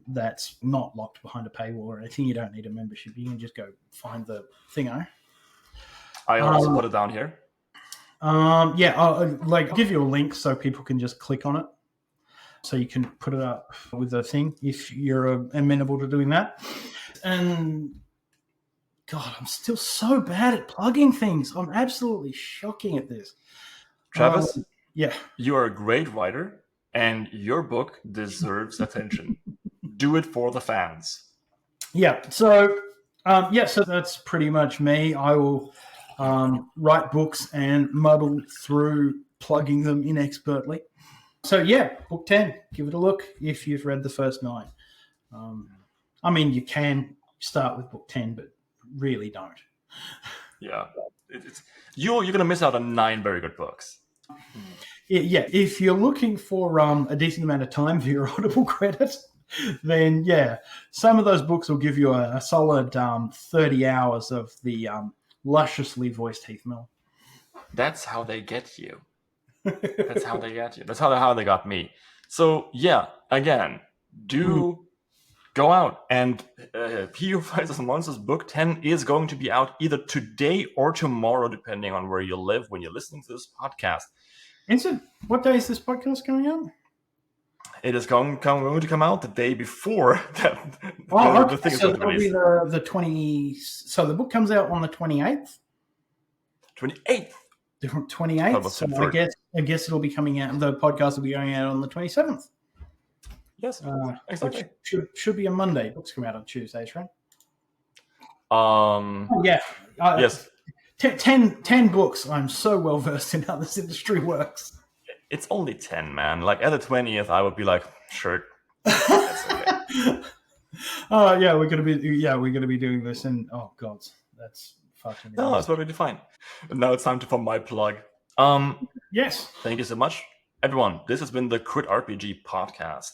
that's not locked behind a paywall or anything. You don't need a membership. You can just go find the thingo. I also put it down here. I'll give you a link so people can just click on it. So you can put it up with the thing if you're amenable to doing that. And God, I'm still so bad at plugging things. I'm absolutely shocking at this. Travis, yeah, you are a great writer, and your book deserves attention. Do it for the fans. Yeah. So that's pretty much me. I will write books and muddle through plugging them inexpertly. So yeah, book 10, give it a look if you've read the first 9. You can start with book 10, but really don't. Yeah, you're going to miss out on 9 very good books. Yeah, if you're looking for a decent amount of time for your Audible credit, then yeah, some of those books will give you a solid 30 hours of the lusciously voiced Heath Mill. That's how they get you. That's how they get you. That's how they got me. So yeah, again, do go out and He Who Fights the Monsters book 10 is going to be out either today or tomorrow, depending on where you live when you're listening to this podcast. What day is this podcast coming out? It is going to come out the day before the thing is so going to release. The 20. So the book comes out on the 28th. 28th. The 28th. So I guess it'll be coming out. The podcast will be going out on the 27th. Yes, exactly. Which should be a Monday. Books come out on Tuesdays, right? Yes. 10 books. I'm so well versed in how this industry works. It's only 10, man. Like at the 20th, I would be like, shirt. That's okay. We're gonna be doing this, and oh god, that's fucking. No, it's perfectly fine. Now it's time for my plug. Yes. Thank you so much, everyone. This has been the Crit RPG podcast,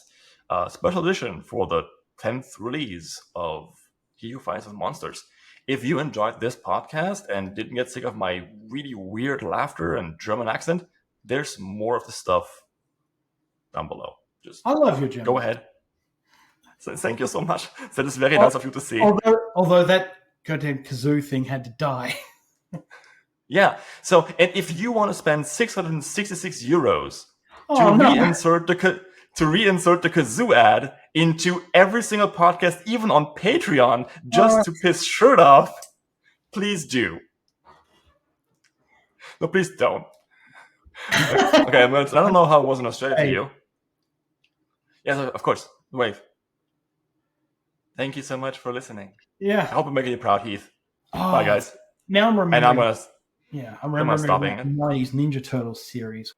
special edition for the 10th release of He Who Fights with Monsters. If you enjoyed this podcast and didn't get sick of my really weird laughter and German accent, there's more of the stuff down below. I love your German. Go ahead. So, thank you so much. That is very nice of you to see. Although that goddamn kazoo thing had to die. Yeah. So, and if you want to spend 666 euros reinsert the kazoo ad into every single podcast, even on Patreon, just to piss Shirt off, please do. No, please don't. Okay, I don't know how it was in Australia for you. Yes, of course. Wave. Thank you so much for listening. Yeah. I hope I'm making you proud, Heath. Bye, guys. Now I'm remembering. And I'm remembering the 90s Ninja Turtles series.